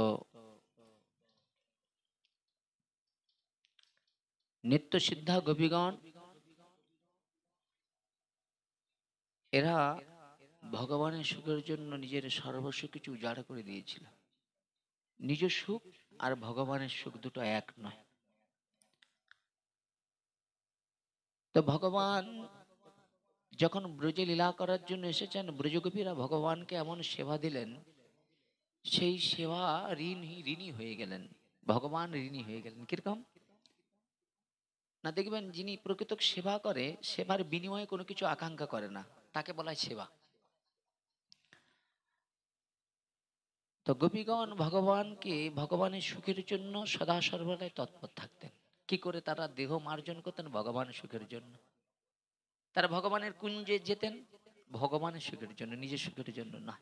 নিত্য সিদ্ধা গোপীগণ এরা ভগবানের সুখের জন্য নিজের সর্বস্ব কিছু উজাড় করে দিয়েছিল। নিজ সুখ আর ভগবানের সুখ দুটো এক নয়। তো ভগবান যখন ব্রজে লীলা করার জন্য এসেছেন, ব্রজগোপীরা ভগবানকে এমন সেবা দিলেন, সেই সেবা ঋণী হয়ে গেলেন, ভগবান ঋণী হয়ে গেলেন। কিরকম না, দেখবেন যিনি প্রকৃত সেবা করে, সেবার বিনিময়ে কোনো কিছু আকাঙ্ক্ষা করে না, তাকে বলা হয় সেবা। তো গোপীগণ ভগবানকে, ভগবানের সুখের জন্য সদা সর্বদাই তৎপর থাকতেন। কি করে তারা দেহ মার্জন করতেন? ভগবানের সুখের জন্য। তারা ভগবানের কুঞ্জে যেতেন ভগবানের সুখের জন্য, নিজের সুখের জন্য না।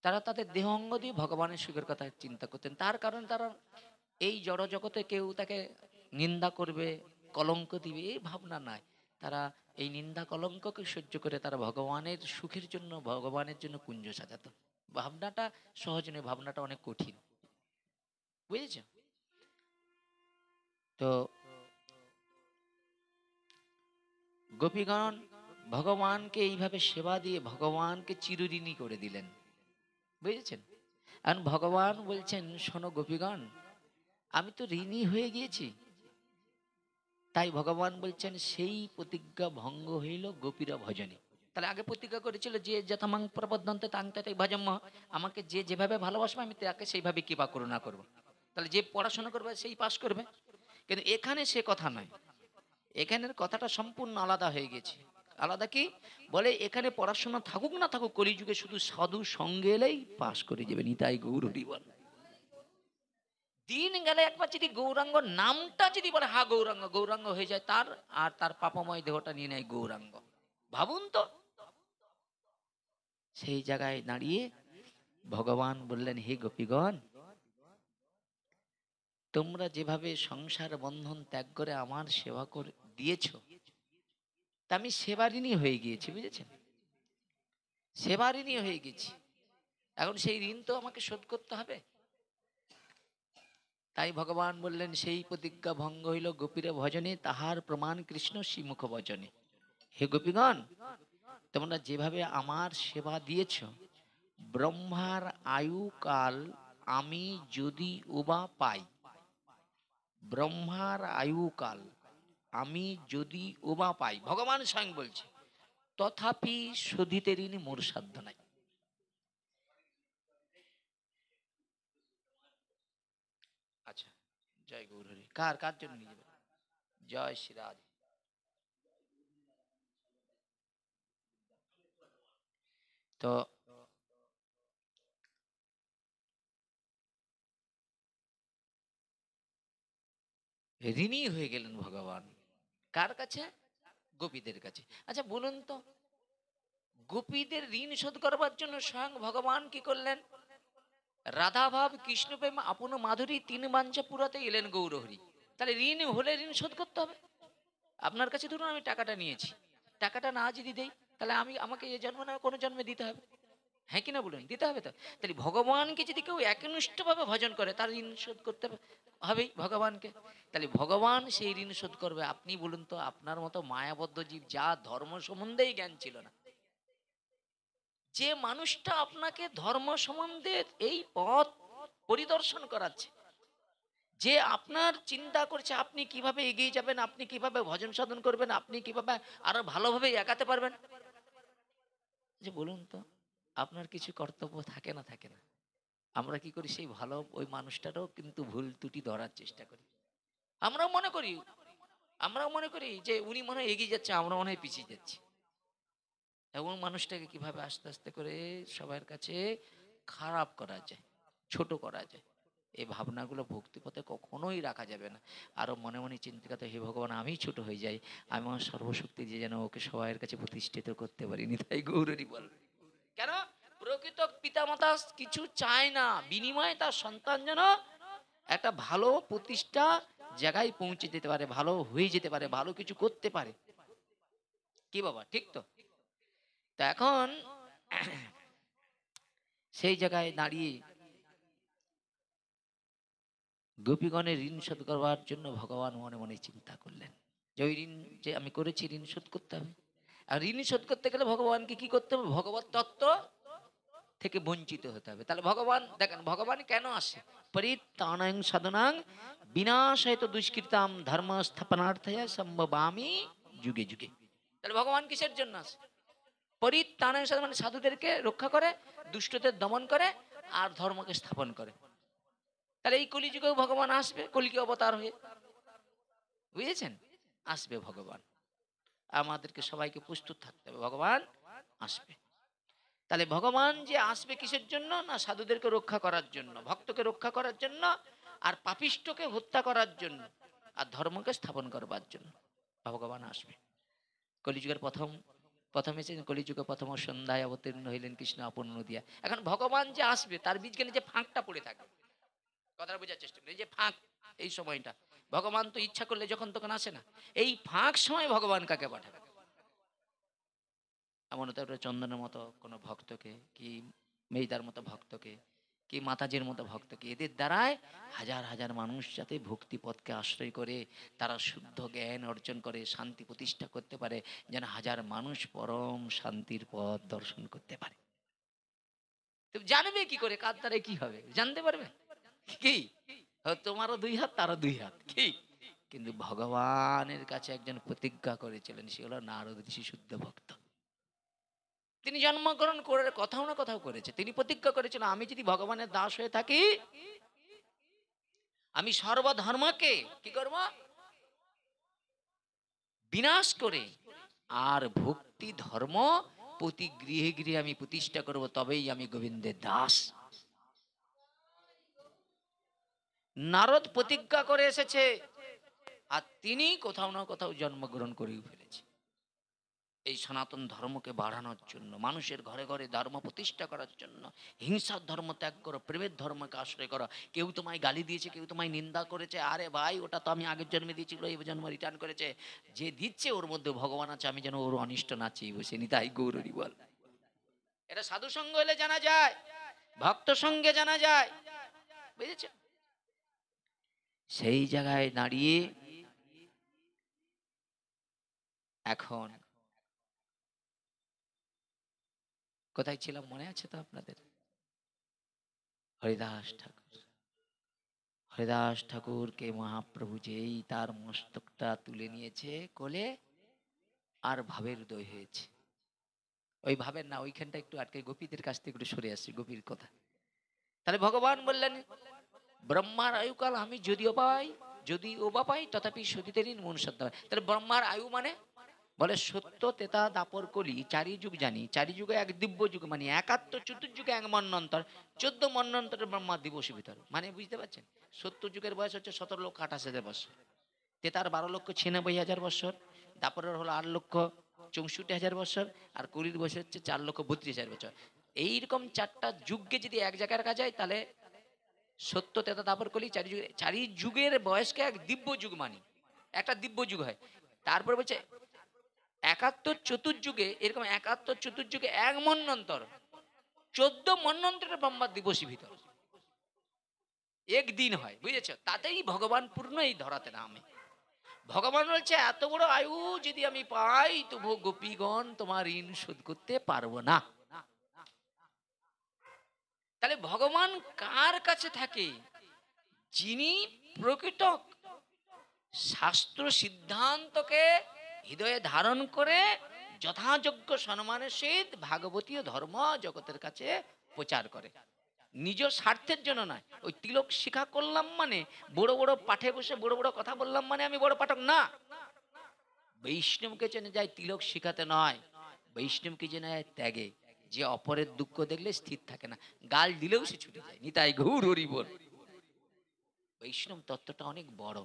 তারা তাদের দেহ অঙ্গ দিয়ে ভগবানের সুখের কথা চিন্তা করতেন। তার কারণ তারা এই জড় জগতে কেউ তাকে নিন্দা করবে, কলঙ্ক দিবে, এই ভাবনা নাই। তারা এই নিন্দা কলঙ্ককে সহ্য করে তারা ভগবানের সুখের জন্য, ভগবানের জন্য কুঞ্জ সাজাত। ভাবনাটা সহজ নয়, ভাবনাটা অনেক কঠিন, বুঝেছ? তো গোপীগণ ভগবানকে এইভাবে সেবা দিয়ে ভগবানকে চিরঋণী করে দিলেন, বুঝেছেন? এখন ভগবান বলছেন, শোনো গোপীগণ, আমি তো ঋণী হয়ে গিয়েছি। তাই ভগবান বলছেন, সেই প্রতিজ্ঞা ভঙ্গ হইল গোপীরা ভজনে। তাহলে আগে প্রতিজ্ঞা করেছিল যে যথামাং প্রবদ্ধন্তে তাং তথাং ভজম্য, আমাকে যে যেভাবে ভালোবাসবে আমি তাকে সেইভাবে কৃপা করুণা করবো। তাহলে যে পড়াশোনা করবে সেই পাস করবে। কিন্তু এখানে সে কথা নয়, এখানের কথাটা সম্পূর্ণ আলাদা হয়ে গেছে। আলাদা কি বলে, এখানে পড়াশোনা থাকুক না থাকুক, কলিযুগে শুধু সাধু সঙ্গে এলেই পাস করে যাবে। নিতাই গৌর হরি বল। দিন গেলে একবার যদি গৌরাঙ্গ নামটা যদি বলে, হা গৌরাঙ্গ, গৌরাঙ্গ হয়ে যায় তার, আর তার পাপময় দেহটা নিয়ে নেয় গৌরাঙ্গ। ভাবুন তো। সেই জায়গায় দাঁড়িয়ে ভগবান বললেন, হে গোপীগণ, তোমরা যেভাবে সংসার বন্ধন ত্যাগ করে আমার সেবা করে দিয়েছ, তা আমি সেবারিনী হয়ে গিয়েছি, বুঝেছেন? সেবারিনী হয়ে গেছি। এখন সেই ঋণ তো আমাকে শোধ করতে হবে। তাই ভগবান বললেন, সেই প্রতিজ্ঞা ভঙ্গ হইল গোপীর ভজনে, তাহার প্রমাণ কৃষ্ণ শ্রীমুখ বচনে। হে গোপীগণ, তোমরা যেভাবে আমার সেবা দিয়েছ, ব্রহ্মার আয়ুকাল আমি যদি উবা পাই, ব্রহ্মার আয়ুকাল আমি যদি উবা পাই, ভগবান স্বয়ং বলছে, তথাপি শোধিতে ঋণ মোর সাধ্য নাই। আচ্ছা, জয় গৌর হরি। কার কার জন্য নিয়ে যাবে? জয় শ্রীরাধ। তো ঋণী হয়ে গেলেন ভগবান কার কাছে? গোপীদের কাছে। আচ্ছা বলুন তো, গোপীদের ঋণ শোধ করবার জন্য স্বয়ং ভগবান কি করলেন? রাধাভাব কৃষ্ণপ্রেম আপন মাধুরী তিন বাঞ্ছা পুরাতে এলেন গৌরহরি। তাহলে ঋণ হলে ঋণ শোধ করতে হবে। আপনার কাছে ধরুন আমি টাকাটা নিয়েছি, টাকাটা না যদি দেই, তাহলে আমাকে এ জন্ম না কোনো জন্মে দিতে হবে, হ্যাঁ কিনা বলুন? দিতে হবে তো। তাহলে ভগবানকে যদি কেউ একনিষ্ঠভাবে ভজন করে, তার ঋণ শোধ করতে হবেই ভগবানকে। তাহলে ভগবান সেই ঋণ শোধ করবে। আপনি বলুন তো, আপনার মতো মায়াবদ্ধ জীব, যা ধর্ম সম্বন্ধেই জ্ঞান ছিল না, যে মানুষটা আপনাকে ধর্ম সম্বন্ধে এই পথ পরিদর্শন করাচ্ছে, যে আপনার চিন্তা করছে আপনি কিভাবে এগিয়ে যাবেন, আপনি কিভাবে ভজন সাধন করবেন, আপনি কিভাবে আরো ভালোভাবে এগাতে পারবেন, যে বলুন তো, আপনার কিছু কর্তব্য থাকে না? থাকে না? আমরা কি করি, সেই ভালো ওই মানুষটারও কিন্তু ভুল ত্রুটি ধরার চেষ্টা করি। আমরাও মনে করি, আমরাও মনে করি যে উনি মনে হয় এগিয়ে যাচ্ছে, আমরা মনে হয় পিছিয়ে যাচ্ছি। এবং মানুষটাকে কিভাবে আস্তে আস্তে করে সবার কাছে খারাপ করা যায়, ছোট করা যায়, এই ভাবনাগুলো ভক্তিপথে কখনোই রাখা যাবে না। আরো মনে মনে চিন্তা করতে, হে ভগবান, আমি ছোট হয়ে যাই, আমি আমার সর্বশক্তি দিয়ে যেন ওকে সবার কাছে প্রতিষ্ঠিত করতে পারিনি। তাই গৌরী বল। কেন? প্রকৃত পিতামাতা কিছু চায় না, বিনিময়ে তার সন্তান যেন একটা ভালো প্রতিষ্ঠা জায়গায় পৌঁছে যেতে পারে, ভালো হয়ে যেতে পারে, ভালো কিছু করতে পারে। কি বাবা, ঠিক তো? তো এখন সেই জায়গায় দাঁড়িয়ে গোপীগণের ঋণ শোধ করবার জন্য ভগবান মনে মনে চিন্তা করলেন যে ওই ঋণ যে আমি করেছি, ঋণ শোধ করতে হবে। আর ঋণ শোধ করতে গেলে ভগবানকে কি করতে হবে? ভগবত তত্ত্ব থেকে বঞ্চিত হতে হবে। তাহলে ভগবান দেখেন, ভগবান কেন আসে? পরিত্রাণাং সাধনাং বিনাশায়ত দুষ্কৃতাম ধর্ম স্থাপনার্থে সম্ভবামি যুগে যুগে। তাহলে ভগবান কিসের জন্য আসে? পরিত্রাণের সাথে, মানে সাধুদেরকে রক্ষা করে, দুষ্টদের দমন করে, আর ধর্মকে স্থাপন করে। তাহলে এই কলিযুগেও ভগবান আসবে, কলিকে অবতার হয়ে, বুঝেছেন? আসবে ভগবান, আমাদেরকে সবাইকে প্রস্তুত থাকতে হবে, ভগবান আসবে। তাহলে ভগবান যে আসবে কিসের জন্য? না সাধুদেরকে রক্ষা করার জন্য, ভক্তকে রক্ষা করার জন্য, আর পাপিষ্ঠকে হত্যা করার জন্য, আর ধর্মকে স্থাপন করবার জন্য ভগবান আসবে। কলিযুগের প্রথম এসেছেন, কলিযুগে প্রথম সন্ধ্যায় অবতীর্ণ হইলেন কৃষ্ণ আপন দিয়া। এখন ভগবান যে আসবে তার বীজখানে যে ফাঁকটা পড়ে থাকে, কথাটা বোঝার চেষ্টা করি, এই যে ফাঁক, এই সময়টা ভগবান তো ইচ্ছা করলে যখন তখন আসে না, এই ফাঁক সময় ভগবান কাকে পাঠাবে? এমন হতে পারে চন্দনের মতো কোনো ভক্তকে, কি মেয়েদার মতো ভক্তকে, কি মাতাজির মতো ভক্তকে, এদের দ্বারায় হাজার হাজার মানুষ যাতে ভক্তি পথকে আশ্রয় করে, তারা শুদ্ধ জ্ঞান অর্জন করে, শান্তি প্রতিষ্ঠা করতে পারে, যেন হাজার মানুষ পরম শান্তির পথ দর্শন করতে পারে। তুমি জানবে কি করে কার দ্বারা কি হবে? জানতে পারবে কি? তোমারও দুই হাত, তারও দুই হাত, কি? কিন্তু ভগবানের কাছে একজন প্রতিজ্ঞা করেছিলেন, সে হলো নারদ ঋষি, শুদ্ধ ভক্ত। তিনি জন্মগ্রহণ করে কোথাও না কোথাও করেছে, তিনি প্রতিজ্ঞা করেছেন, আমি যদি ভগবানের দাস হয়ে থাকি, আমি সর্বধর্মকে কি করব? বিনাশ করে, আর ভক্তি ধর্ম প্রতি গৃহে গৃহে আমি প্রতিষ্ঠা করব, তবেই আমি গোবিন্দের দাস। নারদ প্রতিজ্ঞা করে এসেছে, আর তিনি কোথাও না কোথাও জন্মগ্রহণ করেও ফেলেছে এই সনাতন ধর্মকে বাড়ানোর জন্য, মানুষের ঘরে ঘরে ধর্ম প্রতিষ্ঠা করার জন্য। হিংসার ধর্ম ত্যাগ করো, প্রেমের ধর্মকে আশ্রয় করো। কেউ তোমায় গালি দিয়েছে, কেউ তোমায় নিন্দা করেছে, আরে ভাই ওটা তো আমি আগের জন্মে দিয়েছিল, এই জন্ম রিটার্ন করেছে, যে দিচ্ছে ওর মধ্যে ভগবান আছে, আমি যেন ওর অনিষ্ট না চেয়ে বসে নি, তাই গৌরী বল। এটা সাধু সঙ্গ হলে জানা যায়, ভক্ত সঙ্গে জানা যায়, বুঝেছ? সেই জায়গায় দাঁড়িয়ে এখন কোথায় ছিলাম মনে আছে তো আপনাদের? হরিদাস ঠাকুর, হরিদাস ঠাকুরকে মহাপ্রভু যেই তার মস্তকটা তুলে নিয়েছে কোলে, আর ভাবের উদয় হয়েছে। ওই ভাবের না, ওইখানটা একটু আটকে, গোপীদের কাছ থেকে একটু সরে আসছি, গোপীর কথা। তাহলে ভগবান বললেন, ব্রহ্মার আয়ুকাল আমি যদিও পাই, যদি ও বা পাই, তথাপি সতীদেরই মন শ্রদ্ধা হয়। তাহলে ব্রহ্মার আয়ু মানে, বলে সত্য তেতা দাপর কলি চারি যুগ জানি, চারি যুগে এক দিব্য যুগ, মানে একাত্তর চতুর্যুগে এক মন্বন্তর, 14 মন্বন্তরে ব্রহ্মা দিবসী ভিতর, মানে বুঝতে পারছেন? 70 যুগের বয়স হচ্ছে 17,28,000 বছর, তেতার 12,96,000 বছর, দাপরের হলো 8,64,000 বছর, আর কলির বয়স হচ্ছে 4,32,000 বছর। এইরকম চারটা যুগকে যদি এক জায়গায় রাখা যায়, তাহলে সত্য তেতা দাপর কলি চারি যুগে, চারি যুগের বয়সকে এক দিব্য যুগ মানি, একটা দিব্য যুগ হয়। তারপর বলছে 71 চতুর্যুগে, এরকম 71 চতুর্যুগে এক মন্বন্তর, 14 মন্বন্তরের ব্রহ্মা দিবসী ভিতর একদিন হয়, বুঝেছ? তাতেই ভগবান পূর্ণ এই ধরাতে নামে। ভগবান বলছে, এত বড় আয়ু যদি আমি পাই, তবু গোপীগণ তোমার ঋণ শোধ করতে পারবো না। তাহলে ভগবান কার কাছে থাকে? যিনি প্রকৃত শাস্ত্র সিদ্ধান্তকে হৃদয়ে ধারণ করে যথাযোগ্য সম্মানের সহিত ভাগবতীয় ধর্ম জগতের কাছে প্রচার করে, নিজ স্বার্থের জন্য নয়। ওই তিলক শিখা করলাম মানে, বড় বড় পাঠে বসে বড় বড় কথা বললাম মানে আমি বড় পাঠক না। বৈষ্ণবকে চেনে যায় তিলক শিখাতে নয়, বৈষ্ণবকে চেনে যায় ত্যাগে। যে অপরের দুঃখ দেখলে স্থির থাকে না, গাল দিলেও সে ছুটে যায়, নিতাই গৌর হরি বল। বৈষ্ণব তত্ত্বটা অনেক বড়।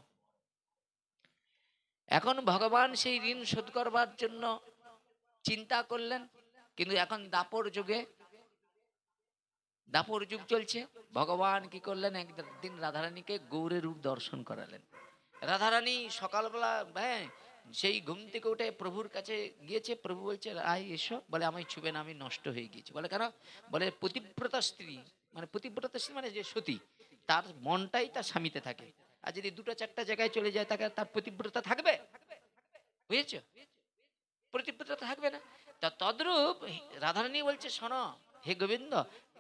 এখন ভগবান সেই ঋণ শোধ করবার জন্য চিন্তা করলেন, কিন্তু এখন দাপর যুগে, দাপর যুগ চলছে। ভগবান কি করলেন, একদিন রাধারানীকে গৌরের রূপ দর্শন করালেন। রাধারানী সকালবেলা, হ্যাঁ, সেই ঘুম থেকে উঠে প্রভুর কাছে গিয়েছে। প্রভু বলছে, আয় এসো। বলে, আমায় ছুবে না, আমি নষ্ট হয়ে গিয়েছি। বলে, কেন? বলে, পতিব্রতা স্ত্রী, মানে পতিব্রতা স্ত্রী মানে যে সতী, তার মনটাই তার স্বামীতে থাকে। আর যদি দুটো চারটা জায়গায় চলে যায়, তাকে তার পতিব্রতা থাকবে? বুঝেছ? পতিব্রতা থাকবে না। তা তদ্রূপ রাধারানী বলছে, শোনো হে গোবিন্দ,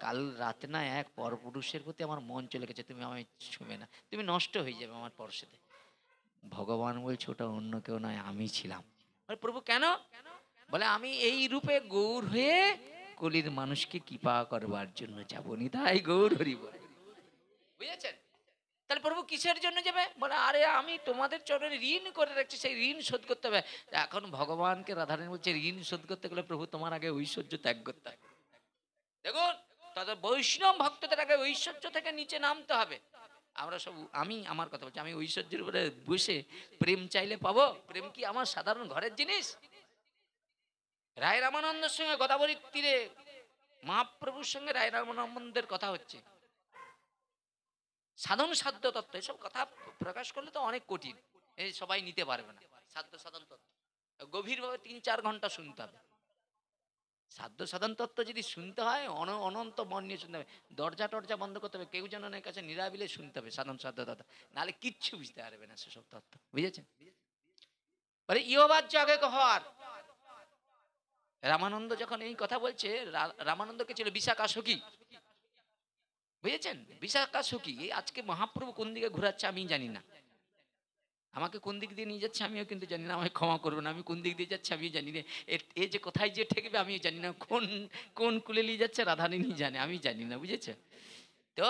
কাল রাতে না এক পরপুরুষের প্রতি আমার মন চলে গেছে, তুমি আমায় ছুঁবে না, তুমি নষ্ট হয়ে যাবে আমার পরশেতে। ভগবান বলছে, ওটা অন্য কেউ নয়, আমি ছিলাম। প্রভু কেন? বলে আমি এই রূপে গৌর হয়ে কলির মানুষকে কৃপা করবার জন্য যাবো, নিতাই গৌর হরি বল। বুঝেছেন? তাহলে প্রভু কিসের জন্য যাবে? বলে আরে আমি তোমাদের চরণে ঋণ করে রাখছি, সেই ঋণ শোধ করতে হবে। এখন ভগবানকে রাধারানী বলছে ঋণ শোধ করতে গেলে প্রভু তোমার আগে ঐশ্বর্য ত্যাগ করতে হবে। দেখুন, তাদের বৈষ্ণব ভক্তদের আগে ঐশ্বর্য থেকে নিচে নামতে হবে। আমরা সব, আমি আমার কথা বলছি, আমি ঐশ্বর্যের উপরে বসে প্রেম চাইলে পাবো? প্রেম কি আমার সাধারণ ঘরের জিনিস? রায় রামানন্দের সঙ্গে গোদাবরীর তীরে মহাপ্রভুর সঙ্গে রায় রামানন্দের কথা হচ্ছে, সাধন সাধ্য তত্ত্ব, এসব কথা প্রকাশ করলে তো অনেক কঠিন, এই সবাই নিতে পারবে না। সাধ্য সাধন তত্ত্ব গভীরভাবে 3-4 ঘন্টা শুনতে হবে। সাধ্য সাধন তত্ত্ব যদি শুনতে হয় অনন্ত মন নিয়ে শুনতে হবে, দরজা টরজা বন্ধ করতে হবে, কেউ যেন কাছে নিরাবিলে শুনতে হবে সাধন সাধ্য তত্ত্ব, নাহলে কিচ্ছু বুঝতে পারবে না সেসব তত্ত্ব। বুঝেছেন? ইহবাজ্য আগে হওয়ার। রামানন্দ যখন এই কথা বলছে, রামানন্দকে ছিল বিশাখা সখী। বুঝেছেন? বিশাখা সখী। আজকে মহাপ্রভু কোন দিকে ঘোরাচ্ছে আমি জানি না, আমাকে কোন দিক দিয়ে নিয়ে যাচ্ছে আমিও কিন্তু জানি না, আমায় ক্ষমা করবেন, আমি কোন দিক দিয়ে যাচ্ছি আমিও জানি না, এ যে কোথায় যে ঠেকবে আমিও জানি না, কোন কোন কুলে নিয়ে যাচ্ছে রাধারানী জানে, আমি জানি না। বুঝেছে? তো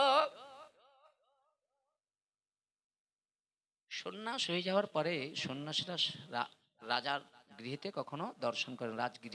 সন্ন্যাস হয়ে যাওয়ার পরে সন্ন্যাসীরা রাজার গৃহেতে কখনো দর্শন করেন, রাজগৃহে।